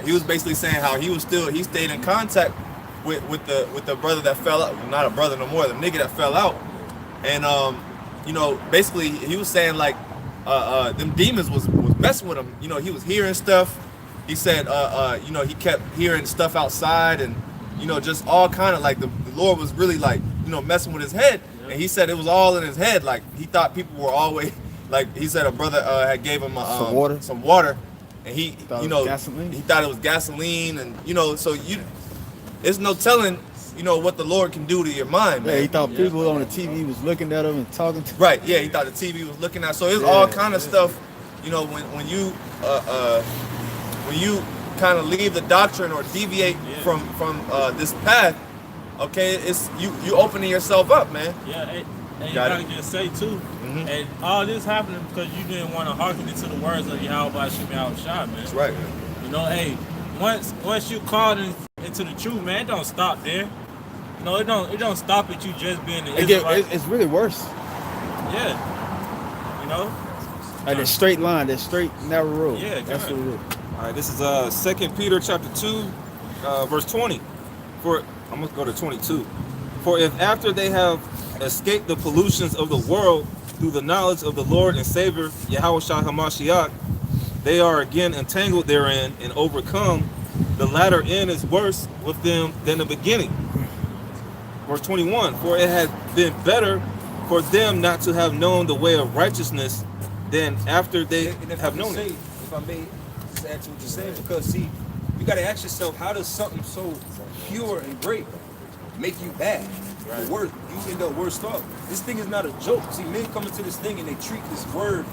[SPEAKER 8] he was basically saying how he stayed in contact with the brother that fell out, not a brother no more, the nigga that fell out, and you know, basically he was saying like them demons was messing with him. You know, he was hearing stuff. He said you know, he kept hearing stuff outside, and you know, just all kind of like the Lord was really like, you know, messing with his head. And he said it was all in his head. Like he thought people were always like, he said a brother had gave him some water, and he thought it was gasoline, and you know, so it's no telling, you know, what the Lord can do to your mind, man.
[SPEAKER 7] Yeah, he thought people on the TV was looking at him and talking to him.
[SPEAKER 8] Right, yeah, he thought the TV was looking at. So it's all kind of stuff, you know, when you kind of leave the doctrine or deviate from this path, okay, it's you opening yourself up, man.
[SPEAKER 1] Yeah, and you gotta just say too, and all this happening because you didn't want to hearken into the words of Yahweh Shimei Shai, man.
[SPEAKER 8] That's right.
[SPEAKER 1] You know, hey, once you called into the truth, man, it don't stop there. No, it don't stop at you just being an Israelite.
[SPEAKER 7] It's really worse.
[SPEAKER 1] Yeah. You know?
[SPEAKER 7] Like that straight line, that straight narrow road.
[SPEAKER 1] Yeah,
[SPEAKER 7] that's what it is.
[SPEAKER 6] All right, this is 2 Peter chapter 2, verse 20. I'm going to go to 22. For if after they have escaped the pollutions of the world through the knowledge of the Lord and Savior, Yahweh Shai HaMashiach, they are again entangled therein and overcome, the latter end is worse with them than the beginning. Verse 21, for it had been better for them not to have known the way of righteousness than after they have known it.
[SPEAKER 3] If I may just add to what you're saying, because see, you got to ask yourself, how does something so pure and great make you bad? Right. Or worse, you end up worse off. This thing is not a joke. See, men come into this thing and they treat this word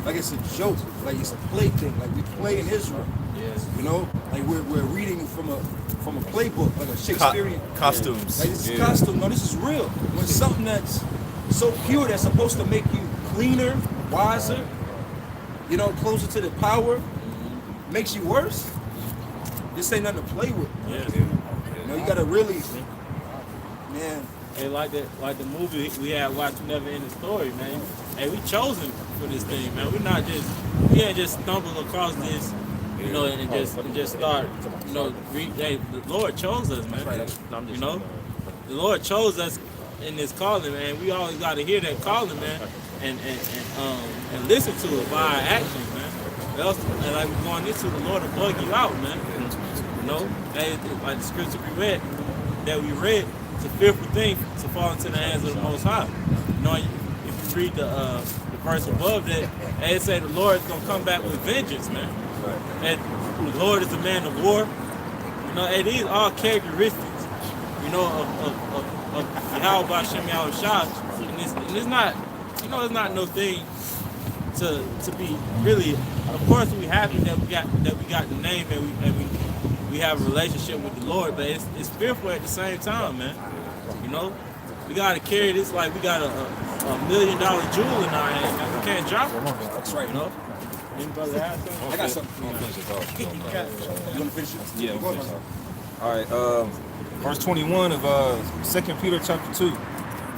[SPEAKER 3] like it's a joke, like it's a play thing, like we play in Israel.
[SPEAKER 1] Yes.
[SPEAKER 3] You know, like we're reading from a playbook, like a Shakespearean
[SPEAKER 8] Costumes.
[SPEAKER 3] Like this is costume. No, this is real. When something that's so pure that's supposed to make you cleaner, wiser, you know, closer to the power, makes you worse. This ain't nothing to play with.
[SPEAKER 1] Yes.
[SPEAKER 3] You know, you gotta really, man.
[SPEAKER 1] Hey, like the movie we had watched Never Ending Story, man. Hey, we chosen for this thing, man. We ain't just stumble across this, you know, and just start, you know, hey, the Lord chose us, man. You know, the Lord chose us in this calling, man. We always got to hear that calling, man, and listen to it by our actions, man. Else, and like we're going into, the Lord will bug you out, man. You know, hey, like the scripture we read, it's a fearful thing to fall into the hands of the Most High. You know, if you read the verse above that, it say the Lord is gonna come back with vengeance, man. And the Lord is a man of war. You know, and these are all characteristics, you know, of Yahweh B'Shem Yahushua. And it's not, you know, it's not no thing to be really. Of course, we happy that we got the name and we have a relationship with the Lord, but it's fearful at the same time, man. You know, we gotta carry this like we got a $1 million jewel in our hand, man. We can't drop it.
[SPEAKER 3] That's right.
[SPEAKER 1] You know. Anybody have something?
[SPEAKER 3] I got something. You wanna finish it?
[SPEAKER 8] Yeah,
[SPEAKER 3] Go ahead.
[SPEAKER 8] All right, verse 21 of 2 Peter chapter 2.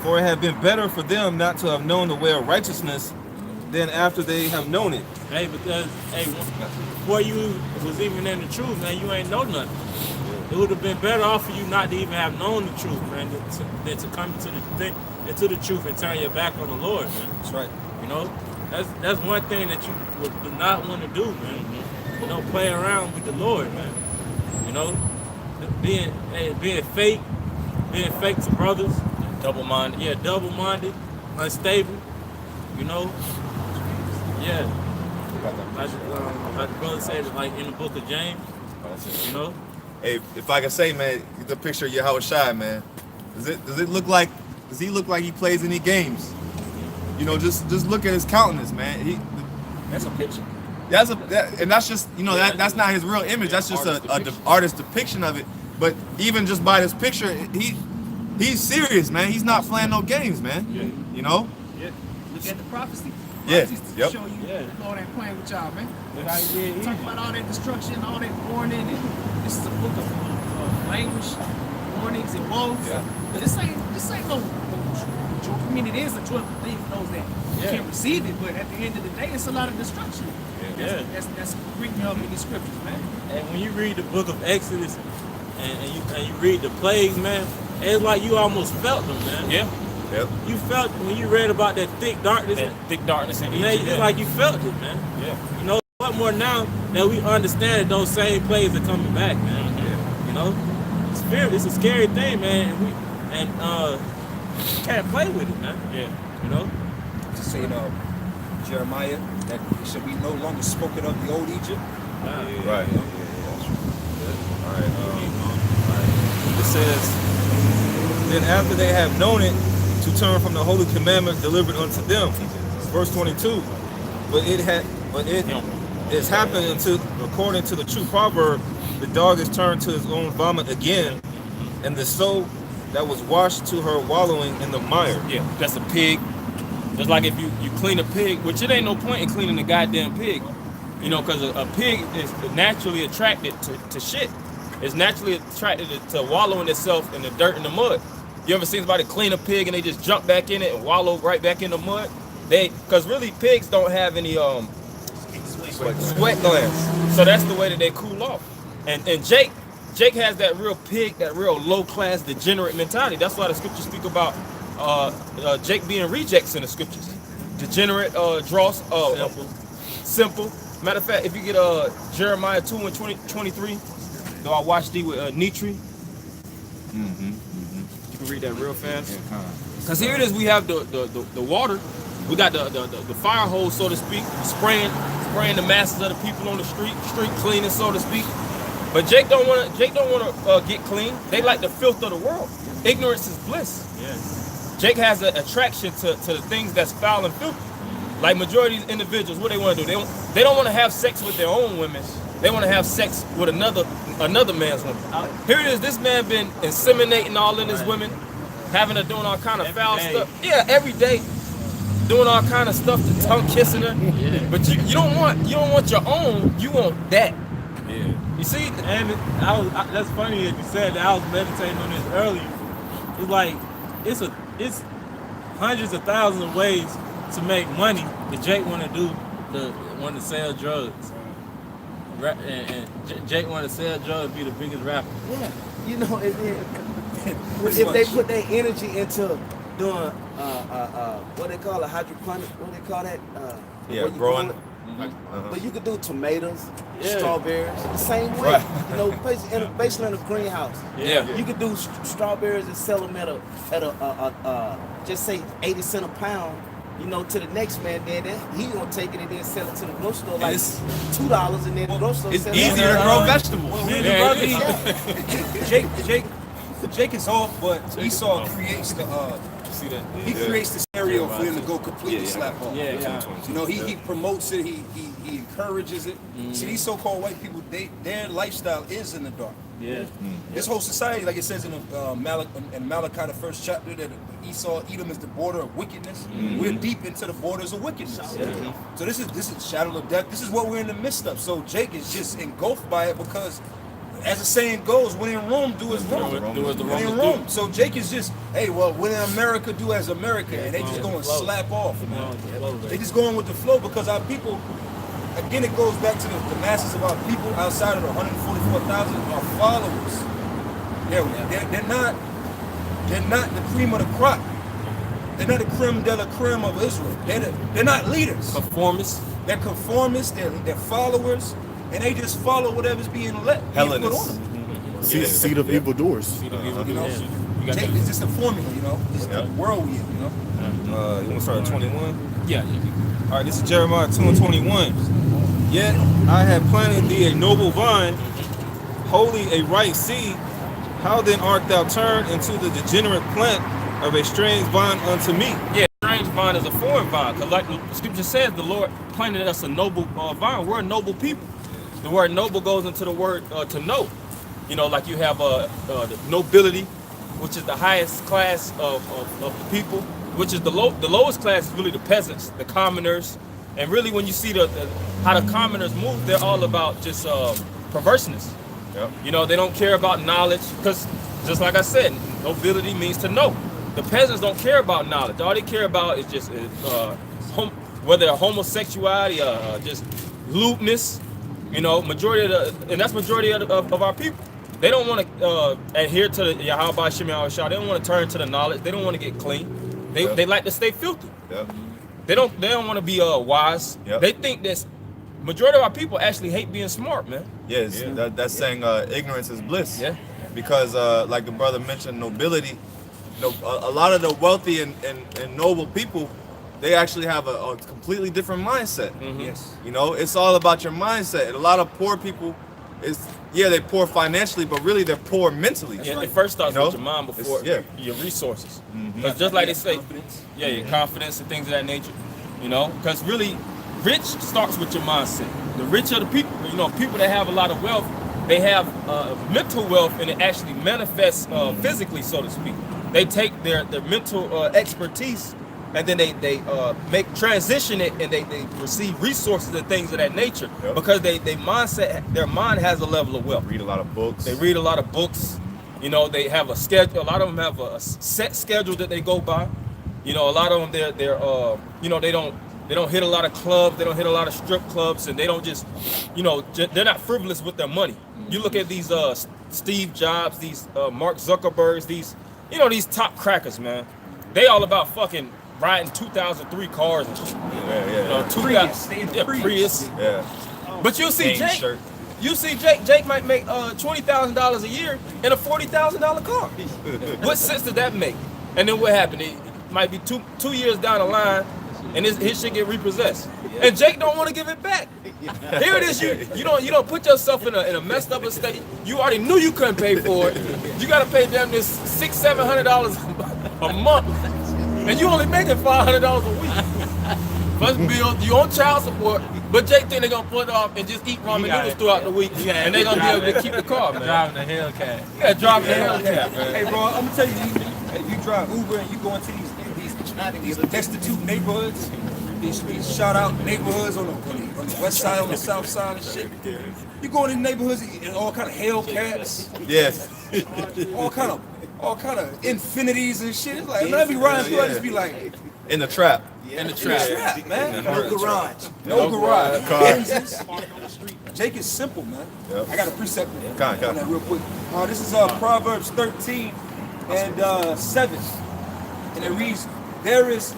[SPEAKER 8] For it had been better for them not to have known the way of righteousness than after they have known it.
[SPEAKER 1] Hey, because before you was even in the truth, man, you ain't know nothing. It would have been better off for you not to even have known the truth, man, than to come into the truth and turn your back on the Lord, man.
[SPEAKER 3] That's right.
[SPEAKER 1] You know, that's one thing that you do not want to do, man. You know, play around with the Lord, man. You know, being fake to brothers.
[SPEAKER 2] Double-minded.
[SPEAKER 1] Yeah, double-minded, unstable. You know, yeah. Like the brother said, like in the book of James. You know.
[SPEAKER 8] Hey, if I can say, man, the picture of Yahushua, man, does he look like he plays any games? You know, just look at his countenance, man.
[SPEAKER 3] That's a picture.
[SPEAKER 8] And that's just, you know, that's not his real image. That's just an artist's depiction of it. But even just by this picture, he's serious, man. He's not playing no games, man.
[SPEAKER 1] Yeah.
[SPEAKER 8] You know?
[SPEAKER 5] Yeah. Look at the prophecy.
[SPEAKER 8] Yeah.
[SPEAKER 5] Prophecies
[SPEAKER 8] Yep.
[SPEAKER 5] show you the Lord ain't playing with y'all, man.
[SPEAKER 1] Look how he did.
[SPEAKER 5] Talk about all that destruction, all that warning, and this is a book of language, warnings and woes.
[SPEAKER 8] Yeah.
[SPEAKER 5] But this ain't no I mean, it is a joyful thing for those that can't receive it, but at the end of the day, it's a lot of destruction.
[SPEAKER 1] Yeah.
[SPEAKER 5] That's written up in the scriptures, man.
[SPEAKER 1] And when you read the book of Exodus and you read the plagues, man, it's like you almost felt them, man.
[SPEAKER 2] Yeah.
[SPEAKER 8] Yep.
[SPEAKER 1] You felt when you read about that thick darkness.
[SPEAKER 2] That thick darkness in
[SPEAKER 1] Man,
[SPEAKER 2] Egypt.
[SPEAKER 1] it's like you felt it, man.
[SPEAKER 2] Yeah.
[SPEAKER 1] You know, what more now that we understand that those same plagues are coming back, man.
[SPEAKER 8] Yeah.
[SPEAKER 1] You know, it's a scary thing, man. And you can't play with it, man.
[SPEAKER 2] Yeah.
[SPEAKER 1] You know.
[SPEAKER 3] To say Jeremiah that it should be no longer spoken of the old Egypt.
[SPEAKER 8] Right. All right. It says, then after they have known it, to turn from the holy commandments delivered unto them. Verse 22. But it has happened unto, according to the true proverb, the dog is turned to his own vomit again, and the soul that was washed to her wallowing in the mire.
[SPEAKER 2] Yeah, that's a pig. Just like if you clean a pig, which it ain't no point in cleaning a goddamn pig. You know, because a pig is naturally attracted to shit. It's naturally attracted to wallowing itself in the dirt and the mud. You ever seen somebody clean a pig and they just jump back in it and wallow right back in the mud? Because really pigs don't have any sweat glands. So that's the way that they cool off. And Jake has that real pig, that real low class degenerate mentality. That's why the scriptures speak about Jake being rejects in the scriptures. Degenerate, dross, simple. Matter of fact, if you get Jeremiah 2 and 23, though I watched thee with Nitri. You can read that real fast. Because here it is, we have the water. We got the fire hose, so to speak, spraying the masses of the people on the street cleaning, so to speak. But Jake don't want to get clean. They like the filth of the world. Ignorance is bliss.
[SPEAKER 1] Yes.
[SPEAKER 2] Jake has an attraction to the things that's foul and filthy. Like majority of these individuals, what they want to do, they don't want to have sex with their own women. They want to have sex with another man's woman. Here it is, this man been inseminating all in his women, having her doing all kind of foul stuff. Yeah, every day, doing all kind of stuff, to tongue kissing her. Yeah. But you don't want your own. You want that.
[SPEAKER 1] Yeah.
[SPEAKER 2] You see,
[SPEAKER 1] and that's funny that you said that. I was meditating on this earlier. It's like it's hundreds of thousands of ways to make money that Jake want to sell drugs. And Jake want to sell drugs, be the biggest rapper.
[SPEAKER 9] Yeah, you know, if they put their energy into doing what they call a hydroponic, what they call that?
[SPEAKER 8] Growing.
[SPEAKER 9] But you could do tomatoes, strawberries, the same way. Right. You know, basically in a greenhouse.
[SPEAKER 2] Yeah.
[SPEAKER 9] You could do strawberries and sell them at a just say 80 cents a pound. You know, to the next man, then he gonna take it and then sell it to the grocery store like $2, and then the grocery store.
[SPEAKER 8] It's easier to grow vegetables.
[SPEAKER 3] Jake is off, but Esau creates the he creates the scenario for him to go completely slap off. You know, he promotes it, he encourages it. See, these so-called white people, their lifestyle is in the dark. This whole society, like it says in Malachi, the first chapter, that Esau, Edom is the border of wickedness. We're deep into the borders of wickedness. So this is shadow of death. This is what we're in the midst of. So Jake is just engulfed by it because, as the saying goes, when in Rome, do as Rome. When in Rome. So Jake is just, hey, well, when in America, do as America, and they just go and slap off. They just going with the flow because our people. Again, it goes back to the masses of our people outside of the 144,000 are followers. They're not the cream of the crop. They're not the creme de la creme of Israel. They're not leaders.
[SPEAKER 2] Conformists.
[SPEAKER 3] They're conformists. They're followers, and they just follow whatever's being put on them.
[SPEAKER 4] Seed of evildoers.
[SPEAKER 3] You know, it's just a formula. You know, it's the world we in. You know.
[SPEAKER 6] You want to start at 21?
[SPEAKER 2] Yeah.
[SPEAKER 6] All right, this is Jeremiah 2:21. Yet I have planted thee a noble vine, wholly a right seed. How then art thou turned into the degenerate plant of a strange vine unto me?
[SPEAKER 2] Yeah, strange vine is a foreign vine. Because like the scripture says, the Lord planted us a noble vine. We're a noble people. The word noble goes into the word to know. You know, like you have the nobility, which is the highest class of the people, which is the lowest class is really the peasants, the commoners. And really when you see how the commoners move, they're all about just perverseness. You know, they don't care about knowledge because, just like I said, nobility means to know. The peasants don't care about knowledge. All they care about is just whether homosexuality, just lewdness. You know, and that's majority of our people. They don't want to adhere to the Yahweh Shem Yahushua. They don't want to turn to the knowledge. They don't want to get clean. They like to stay filthy. They don't want to be wise. They think that majority of our people actually hate being smart, man.
[SPEAKER 8] Yes, that's saying ignorance is bliss.
[SPEAKER 2] Yeah.
[SPEAKER 8] Because like the brother mentioned, nobility. A lot of the wealthy and noble people, they actually have a completely different mindset.
[SPEAKER 3] Yes.
[SPEAKER 8] You know, it's all about your mindset. And a lot of poor people they're poor financially, but really they're poor mentally.
[SPEAKER 2] Yeah, it first starts with your mind before your resources. Because just like they say, your confidence and things of that nature. You know, because really, rich starts with your mindset. The rich are the people. You know, people that have a lot of wealth, they have mental wealth, and it actually manifests physically, so to speak. They take their mental expertise, and then they transition it, and they receive resources and things of that nature because their mind has a level of wealth.
[SPEAKER 8] Read a lot of books.
[SPEAKER 2] They read a lot of books. You know, they have a schedule. A lot of them have a set schedule that they go by. You know, a lot of them they're you know, they don't hit a lot of clubs. They don't hit a lot of strip clubs, and they don't just, you know, they're not frivolous with their money. You look at these Steve Jobs, these Mark Zuckerbergs, these, you know, these top crackers, man. They all about fucking riding 2003 cars and shit. You know, Prius.
[SPEAKER 8] Yeah.
[SPEAKER 2] But you see Jake.
[SPEAKER 8] Shirt.
[SPEAKER 2] You see Jake might make $20,000 a year in a $40,000 car. What sense did that make? And then what happened? It might be two years down the line, and his shit get repossessed. And Jake don't want to give it back. Here it is, you don't put yourself in a messed up state. You already knew you couldn't pay for it. You got to pay them this $600-700 a month, and you only making $500 a week. First bill, you on child support, but Jake think they're gonna put it off and just eat ramen noodles throughout the week, and they're gonna be able to keep the car, man.
[SPEAKER 1] Driving the Hellcat.
[SPEAKER 2] Yeah, driving the Hellcat, man.
[SPEAKER 3] Hey, bro, I'm gonna tell you, you drive Uber and you go into these destitute neighborhoods, these shout out neighborhoods on the west side, on the south side and shit. You go in these neighborhoods, all kind of Hellcats,
[SPEAKER 8] Yes.
[SPEAKER 3] all kind of Infinities and shit. It's like, when I be riding through, I just be like,
[SPEAKER 8] In the trap.
[SPEAKER 2] In the trap.
[SPEAKER 3] man.
[SPEAKER 9] No garage.
[SPEAKER 3] No garage.
[SPEAKER 8] Car.
[SPEAKER 3] Jake is simple, man.
[SPEAKER 8] Yep.
[SPEAKER 3] I got a precept on
[SPEAKER 8] Come on.
[SPEAKER 3] that real quick. This is Proverbs 13 and 7. And it reads, there is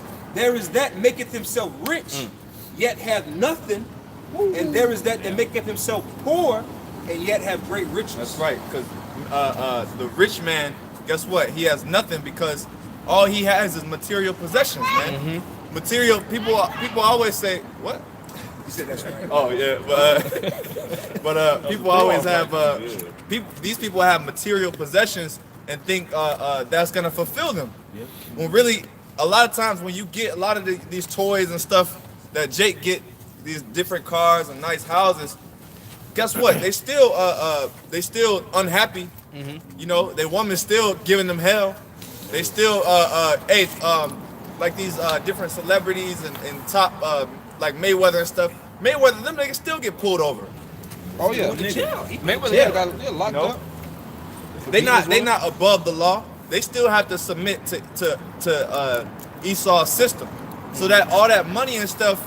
[SPEAKER 3] that maketh himself rich, yet have nothing, and there is that maketh himself poor, and yet have great riches.
[SPEAKER 8] That's right, because the rich man, guess what? He has nothing because all he has is material possessions, man. Material. People always say what?
[SPEAKER 3] You said that's right.
[SPEAKER 8] Oh yeah, but people always have these people have material possessions and think that's gonna fulfill them. When really, a lot of times when you get a lot of these toys and stuff that Jake get, these different cars and nice houses, guess what? They still unhappy. You know, their woman's still giving them hell. They still like these different celebrities and top like Mayweather and stuff. Mayweather, them niggas still get pulled over.
[SPEAKER 2] Oh yeah, Mayweather got locked up.
[SPEAKER 8] They not above the law. They still have to submit to Esau's system. So that all that money and stuff,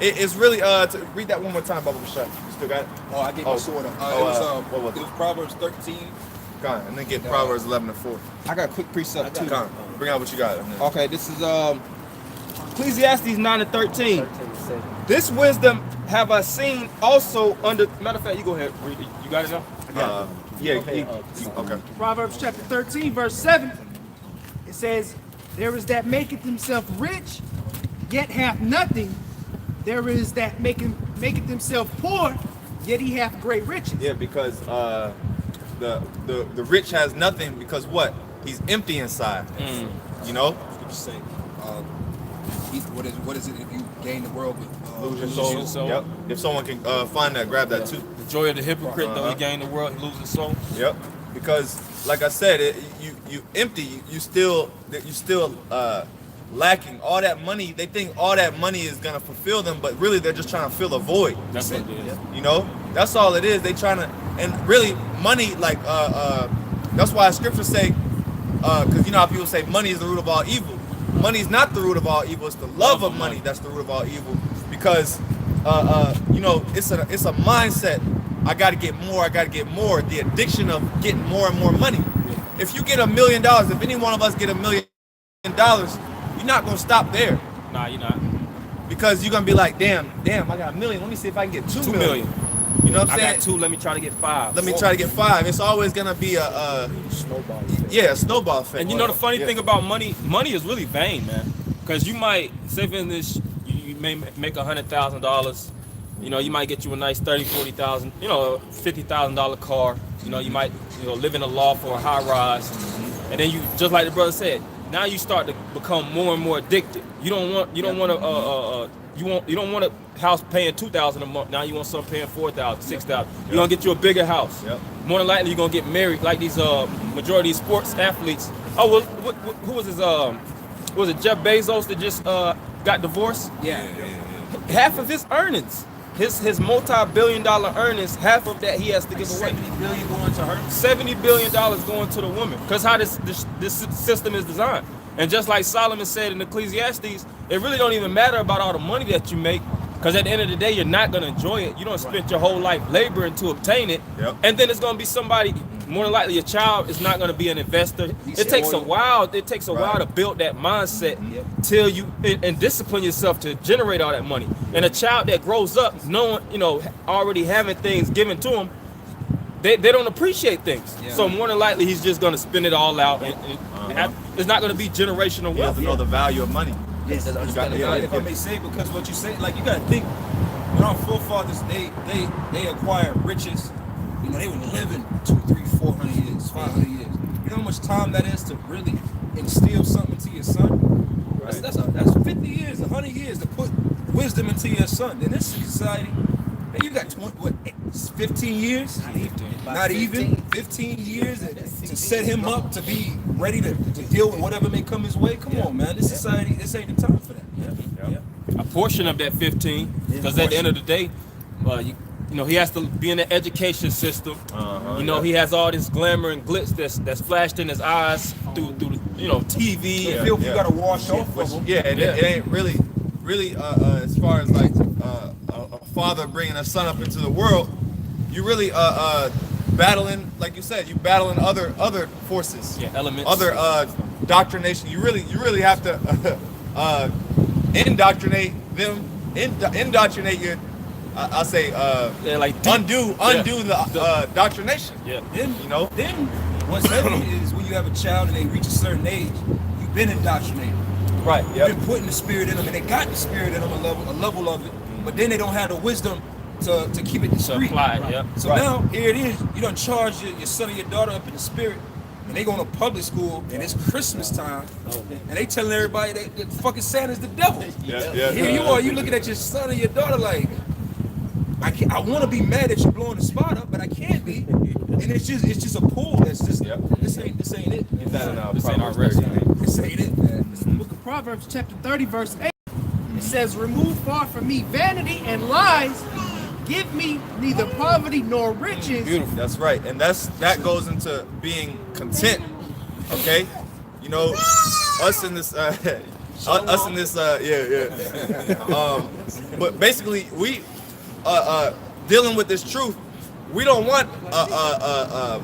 [SPEAKER 8] it's really to read that one more time, Bubba Shut. You still got it?
[SPEAKER 3] Oh, I get my sword up.
[SPEAKER 8] What was
[SPEAKER 3] It
[SPEAKER 8] it?
[SPEAKER 3] was Proverbs 13.
[SPEAKER 8] Go on, and then get Proverbs 11 and 4.
[SPEAKER 2] I got a quick precept too.
[SPEAKER 8] Go on, bring out what you got.
[SPEAKER 2] Okay, this is Ecclesiastes 9 and 13. This wisdom have I seen also under. Matter of fact, you go ahead, read it. You got it now?
[SPEAKER 8] Okay.
[SPEAKER 5] Proverbs chapter 13, verse 7. It says, there is that maketh himself rich, yet hath nothing. There is that maketh himself poor, yet he hath great riches.
[SPEAKER 8] Yeah, because the rich has nothing because what? He's empty inside. You know?
[SPEAKER 3] What you say? What is it if you gain the world but
[SPEAKER 8] Lose your
[SPEAKER 2] Lose your
[SPEAKER 8] soul.
[SPEAKER 2] soul.
[SPEAKER 8] Yep. If someone can find that, grab that too.
[SPEAKER 2] The joy of the hypocrite, though he gain the world, he loses his soul.
[SPEAKER 8] Yep. Because, like I said, you empty. You still lacking. All that money. They think all that money is gonna fulfill them, but really they're just trying to fill a void.
[SPEAKER 2] That's what it is.
[SPEAKER 8] You know, that's all it is. They trying to, and really money, like that's why scriptures say, because you know how people say money is the root of all evil. Money is not the root of all evil. It's the love of money that's the root of all evil. Because you know, it's a mindset. I got to get more. I got to get more. The addiction of getting more and more money. If you get $1 million, if any one of us get $1 million, you're not gonna stop there.
[SPEAKER 2] Nah, you're not.
[SPEAKER 8] Because you're gonna be like, damn, I got $1 million. Let me see if I can get 2 million. You know what I'm saying?
[SPEAKER 2] I got 2. Let me try to get 5.
[SPEAKER 8] Let me try to get 5. It's always gonna be a snowball effect. Yeah, a snowball effect.
[SPEAKER 2] And you know the funny thing about money is really vain, man. Because you might, say for instance, you may make $100,000. You know, you might get you a nice $30,000, $40,000, you know, $50,000 car. You know, you might, live in a loft or a high rise. And then you, just like the brother said, now you start to become more and more addicted. You don't want a house paying $2,000 a month. Now you want something paying $4,000, $6,000. You're gonna get you a bigger house.
[SPEAKER 8] Yep.
[SPEAKER 2] More than likely, you're gonna get married, like these majority of these sports athletes. Oh, well, who was his? Was it Jeff Bezos that just got divorced?
[SPEAKER 3] Yeah.
[SPEAKER 2] Half of his earnings, his multi-billion-dollar earnings, half of that he has to give away.
[SPEAKER 3] $70 billion going to her.
[SPEAKER 2] $70 billion going to the woman, because how this system is designed. And just like Solomon said in Ecclesiastes, it really don't even matter about all the money that you make, because at the end of the day, you're not going to enjoy it. You don't spend your whole life laboring to obtain it.
[SPEAKER 8] Yep.
[SPEAKER 2] And then it's going to be somebody, more than likely your child is not going to be an investor. It takes a while. It takes a while to build that mindset till you and discipline yourself to generate all that money. And a child that grows up knowing, already having things given to them, they don't appreciate things.
[SPEAKER 3] Yeah.
[SPEAKER 2] So more than likely, he's just going to spend it all out. And it's not going to be generational
[SPEAKER 8] You
[SPEAKER 2] wealth.
[SPEAKER 8] have to know the value of money.
[SPEAKER 3] Yes,
[SPEAKER 8] You got to
[SPEAKER 3] if I may say, because what you say, like you gotta think, when our forefathers they acquired riches, they were living 200, 300, 400 years, 500 years. You know how much time that is to really instill something to your son? That's 50 years, 100 years to put wisdom into your son. In this society, man, you got 15 years? Not even 15 years to set him up to be ready to deal with whatever may come his way. Come on, man. This society, this ain't the time for that.
[SPEAKER 2] A portion of that 15, because at the end of the day, you know, he has to be in the education system. You know, he has all this glamour and glitz that's flashed in his eyes through you know, TV.
[SPEAKER 3] You feel you gotta wash off of him.
[SPEAKER 8] Yeah, and it ain't really as far as like a father bringing a son up into the world, you really battling, like you said, you battling other forces,
[SPEAKER 2] elements,
[SPEAKER 8] other doctrination. You really have to indoctrinate them, indoctrinate your. I'll say
[SPEAKER 2] like
[SPEAKER 8] undo the doctrination.
[SPEAKER 3] Then
[SPEAKER 8] you know.
[SPEAKER 3] Then what's heavy is when you have a child and they reach a certain age, you've been indoctrinated.
[SPEAKER 8] Right.
[SPEAKER 3] You've been putting the spirit in them, and they got the spirit in them, a level of it, but then they don't have the wisdom to keep it discreet. So now here it is. You done charge your son or your daughter up in the spirit, and they going to public school, and it's Christmas time, and they telling everybody that fucking Santa's the devil. Here you are, you looking at your son or your daughter like, I want to be mad that you're blowing the spot up, but I can't be. And it's just a pull. That's just this ain't it.
[SPEAKER 2] This ain't our rest.
[SPEAKER 3] This ain't it, man.
[SPEAKER 5] It's the book of Proverbs, chapter 30, verse 8. It says, "Remove far from me vanity and lies. Give me neither poverty nor riches."
[SPEAKER 8] Beautiful. That's right, and that goes into being content. Okay, you know, us in this, but basically we. Dealing with this truth, we don't want a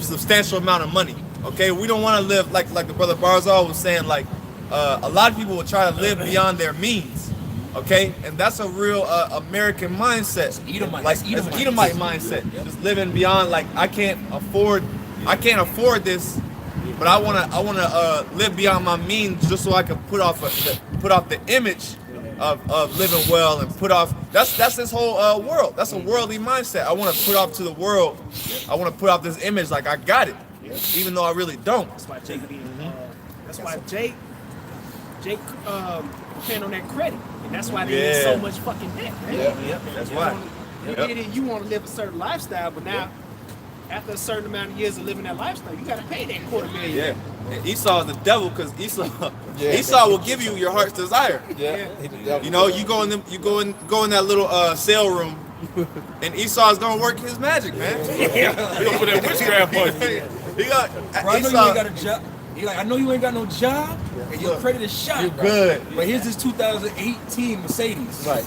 [SPEAKER 8] substantial amount of money. Okay, we don't want to live like the brother Barzal was saying. Like a lot of people will try to live beyond their means. Okay, and that's a real American mindset.
[SPEAKER 3] Edomite.
[SPEAKER 8] Like it's an Edomite mindset. Just living beyond, like I can't afford this, but I wanna live beyond my means just so I can put off the image of living well and put off. That's this whole world. That's a worldly mindset. I want to put off to the world. I want to put off this image like I got it, even though I really don't.
[SPEAKER 5] That's why Jake depend on that credit, and that's why they need so much fucking debt.
[SPEAKER 8] That's why.
[SPEAKER 5] You want to live a certain lifestyle, but now after a certain amount of years of living that lifestyle, you got to pay that $250,000.
[SPEAKER 8] Yeah. And Esau is the devil, because Esau will give you your heart's desire. You know, you go in that little sale room, and Esau is gonna work his magic, man.
[SPEAKER 2] He gonna put that witchcraft on you.
[SPEAKER 3] I know you ain't got a job. He like, I know you ain't got no job, and your credit is shot.
[SPEAKER 8] You're good.
[SPEAKER 3] But here's this 2018 Mercedes.
[SPEAKER 7] Right.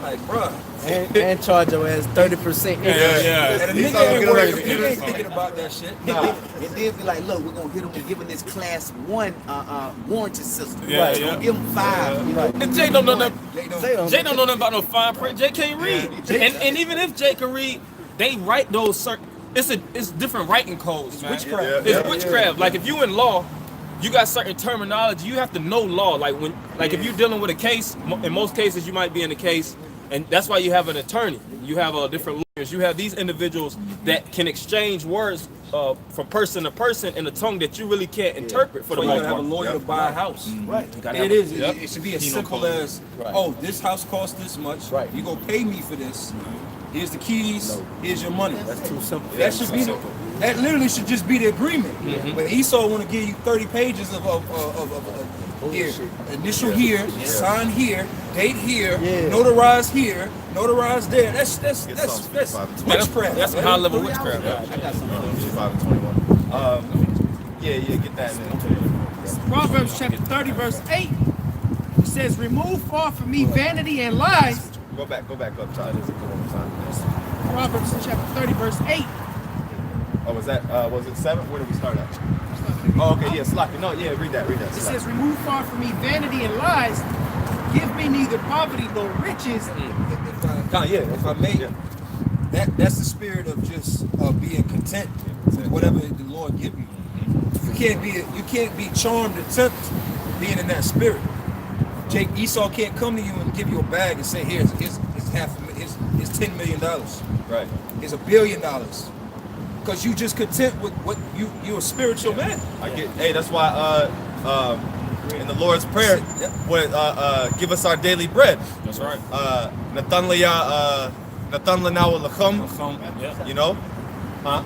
[SPEAKER 3] Like, bro.
[SPEAKER 7] And charge your ass 30%.
[SPEAKER 3] And a nigga ain't thinking about that shit.
[SPEAKER 9] And then be like, look, we're gonna hit him with giving this class 1 warranty system.
[SPEAKER 2] Right.
[SPEAKER 9] We're gonna give him 5.
[SPEAKER 2] And Jay don't know nothing.
[SPEAKER 9] Jay
[SPEAKER 2] Don't know nothing about no fine print. Jay can't read. And even if Jay can read, they write those certain. It's different writing codes, man.
[SPEAKER 3] Witchcraft.
[SPEAKER 2] It's witchcraft. Like if you in law, you got certain terminology. You have to know law. Like if you're dealing with a case, in most cases you might be in a case, and that's why you have an attorney. You have different lawyers. You have these individuals that can exchange words from person to person in a tongue that you really can't interpret for the
[SPEAKER 3] You
[SPEAKER 2] most
[SPEAKER 3] gotta have a
[SPEAKER 2] part.
[SPEAKER 3] lawyer to buy a house.
[SPEAKER 9] Right.
[SPEAKER 3] It is. It should be as simple as, oh, this house costs this much.
[SPEAKER 7] Right.
[SPEAKER 3] You gonna pay me for this. Here's the keys. Here's your money.
[SPEAKER 7] That's too simple.
[SPEAKER 3] That should be that literally should just be the agreement. But Esau want to give you 30 pages of here, initial here, sign here, date here, notarize here, notarize there. That's witchcraft.
[SPEAKER 2] That's a high level witchcraft.
[SPEAKER 9] I got something.
[SPEAKER 8] 5 and 21. Get that in.
[SPEAKER 5] Proverbs chapter 30, verse 8. It says, "Remove far from me vanity and lies."
[SPEAKER 8] Go back up, Todd.
[SPEAKER 5] Proverbs chapter 30, verse 8.
[SPEAKER 8] Oh, was it 7? Where did we start at? Oh, okay, Slocky. No, read that.
[SPEAKER 5] It says, "Remove far from me vanity and lies. Give me neither poverty nor riches."
[SPEAKER 3] If I may, that's the spirit of just being content with whatever the Lord give you. You can't be charmed and tempted being in that spirit. Esau can't come to you and give you a bag and say, here's $10 million.
[SPEAKER 8] Right.
[SPEAKER 3] Here's $1 billion. Because you just content with what you're a spiritual man.
[SPEAKER 8] I get. Hey, that's why in the Lord's Prayer would give us our daily bread.
[SPEAKER 2] That's right.
[SPEAKER 8] Natan lana wa lachem. You know? Huh?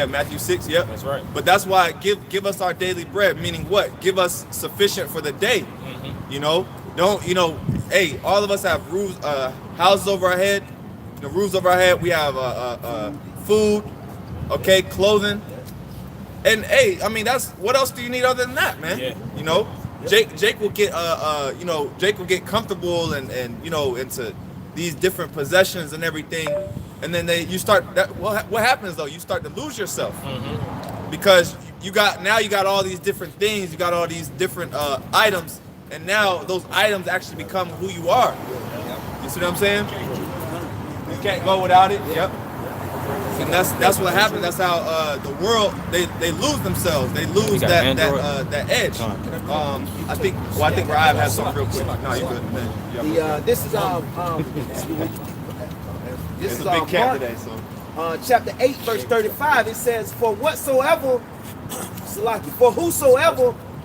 [SPEAKER 8] Matthew 6, yep.
[SPEAKER 2] That's right.
[SPEAKER 8] But that's why give us our daily bread, meaning what? Give us sufficient for the day. You know? Don't, you know, hey, all of us have roofs, houses over our head, the roofs over our head. We have food, okay, clothing. And hey, I mean, that's, what else do you need other than that, man?
[SPEAKER 2] Yeah.
[SPEAKER 8] You know? Jake will get Jake will get comfortable and you know, into these different possessions and everything. And then you start, what happens though? You start to lose yourself because you got all these different things, you got all these different items, and now those items actually become who you are. You see what I'm saying? You can't go without it. Yep. And that's what happens. That's how the world they lose themselves. They lose that edge. I think Raib has something real quick. No, you good, man.
[SPEAKER 9] This is
[SPEAKER 8] This is a big camp today, so.
[SPEAKER 9] Chapter 8, verse 35. It says, "For whosoever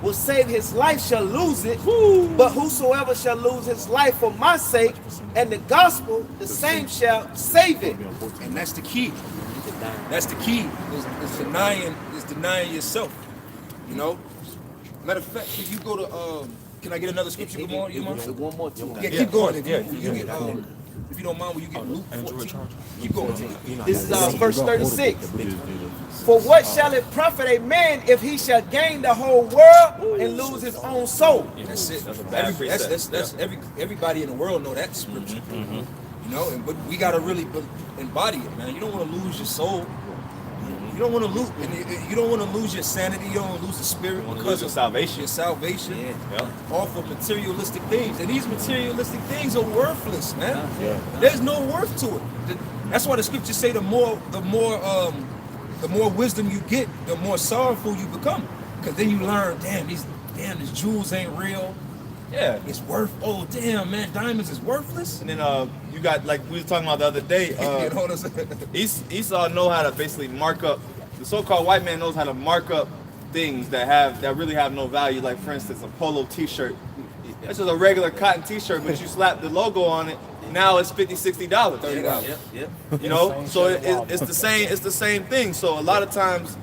[SPEAKER 9] will save his life shall lose it, but whosoever shall lose his life for my sake and the gospel, the same shall save it."
[SPEAKER 3] And that's the key. That's the key. Is denying yourself. You know. Matter of fact, if you go to can I get another scripture?
[SPEAKER 9] One more too.
[SPEAKER 3] Yeah, keep going. If you don't mind, will you get Luke 14? Keep going.
[SPEAKER 9] This is verse 36. "For what shall it profit a man if he shall gain the whole world and lose his own soul?"
[SPEAKER 3] That's it. That's everybody in the world know that scripture. You know, but we gotta really embody it, man. You don't want to lose your soul. You don't want to lose, and you don't want to lose your sanity. You don't want to lose the spirit because of
[SPEAKER 8] salvation.
[SPEAKER 3] Your salvation, off of materialistic things, and these materialistic things are worthless, man. There's no worth to it. That's why the scriptures say the more wisdom you get, the more sorrowful you become. Because then you learn, these jewels ain't real.
[SPEAKER 8] Yeah,
[SPEAKER 3] it's worth. Oh damn, man, diamonds is worthless.
[SPEAKER 8] And then you got, like we were talking about the other day.
[SPEAKER 3] You know what I'm saying?
[SPEAKER 8] Esau know how to basically mark up. The so-called white man knows how to mark up things that really have no value. Like for instance, a polo T-shirt. That's just a regular cotton T-shirt, but you slap the logo on it. Now it's $50, $60, $30.
[SPEAKER 3] Yep.
[SPEAKER 8] You know, so it's the same. It's the same thing. So a lot of times,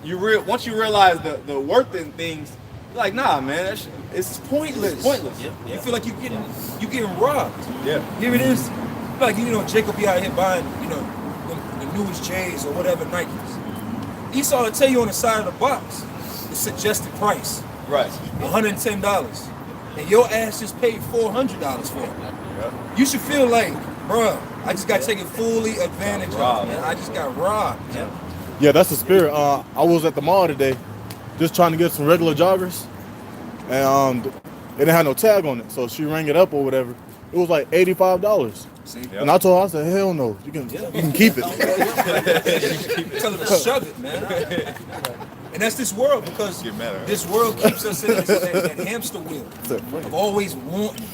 [SPEAKER 8] once you realize the worth in things. Like, nah, man, it's pointless.
[SPEAKER 3] Pointless. You feel like you getting robbed.
[SPEAKER 8] Yeah.
[SPEAKER 3] Here it is. Like, you know, Jacob be out here buying, you know, the newest J's or whatever Nikes. Esau will tell you on the side of the box the suggested price.
[SPEAKER 8] Right.
[SPEAKER 3] $110. And your ass just paid $400 for it.
[SPEAKER 8] Yep.
[SPEAKER 3] You should feel like, bruh, I just got taken fully advantage of, man. I just got robbed.
[SPEAKER 10] Yeah, that's the spirit. I was at the mall today, just trying to get some regular joggers, and it didn't have no tag on it, so she rang it up or whatever. It was like $85. And I told her, I said, hell no, you can keep it.
[SPEAKER 3] Tell her to shove it, man. And that's this world, because this world keeps us in that hamster wheel of always wanting.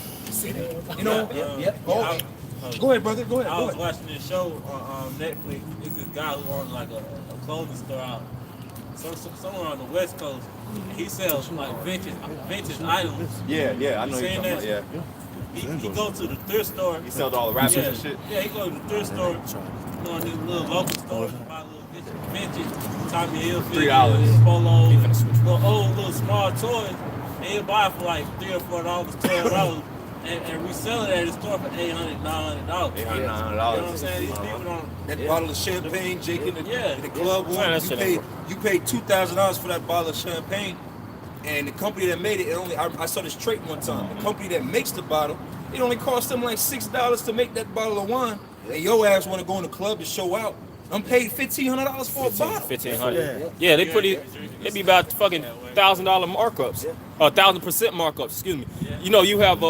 [SPEAKER 3] You know? Go ahead, brother. Go ahead.
[SPEAKER 1] I was watching this show on Netflix. It's this guy who owns like a clothing store out somewhere on the West Coast. He sells like vintage items.
[SPEAKER 8] Yeah, I know you're talking about. Yeah.
[SPEAKER 1] He go to the thrift store.
[SPEAKER 8] He sells all the rappers and shit.
[SPEAKER 1] Yeah, he go to the thrift store, go in these little local stores, buy little vintage Tommy Hilfiger,
[SPEAKER 8] $3.
[SPEAKER 1] Polos, little small toys, and he'll buy it for like $3 or $4, $12. And we sell it at the store for $800, $900. $800, $900. You know what I'm saying? These people don't.
[SPEAKER 3] That bottle of champagne, Jake, in the club, you paid $2,000 for that bottle of champagne, and the company that made it only. I saw this trait one time. The company that makes the bottle, it only cost them like $6 to make that bottle of wine. And your ass want to go in the club to show out. I'm paid $1,500 for a bottle.
[SPEAKER 2] $1,500. Yeah, they be about fucking $1,000 markups, 1,000% markups. Excuse me. You know, you have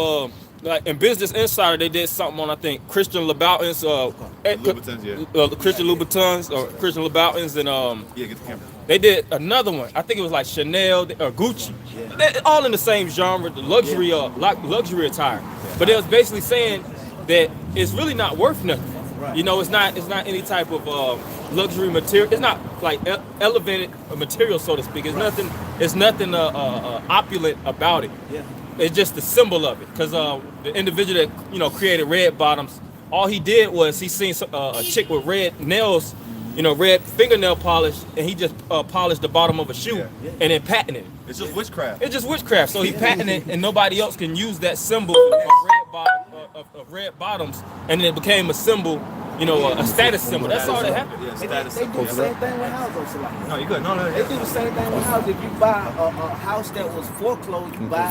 [SPEAKER 2] like in Business Insider, they did something on, I think, Christian Louboutin's, Christian Louboutins or Christian Louboutins, and
[SPEAKER 8] get the camera.
[SPEAKER 2] They did another one. I think it was like Chanel or Gucci. They're all in the same genre, the luxury attire. But they was basically saying that it's really not worth nothing. You know, it's not any type of luxury material. It's not like elevated material, so to speak. It's nothing. It's nothing opulent about it.
[SPEAKER 9] Yeah.
[SPEAKER 2] It's just the symbol of it. Because the individual that created red bottoms, all he did was he seen a chick with red nails, red fingernail polish, and he just polished the bottom of a shoe and then patented it.
[SPEAKER 8] It's just witchcraft.
[SPEAKER 2] It's just witchcraft. So he patented it, and nobody else can use that symbol of red bottoms, and then it became a symbol, a status symbol. That's all that happened.
[SPEAKER 8] Yeah,
[SPEAKER 9] They
[SPEAKER 8] status.
[SPEAKER 9] do the same thing with houses. Like,
[SPEAKER 8] No, you good. No.
[SPEAKER 9] they do the same thing with houses. If you buy a house that was foreclosed, you buy,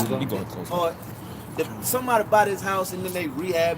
[SPEAKER 9] or somebody buy this house and then they rehab it.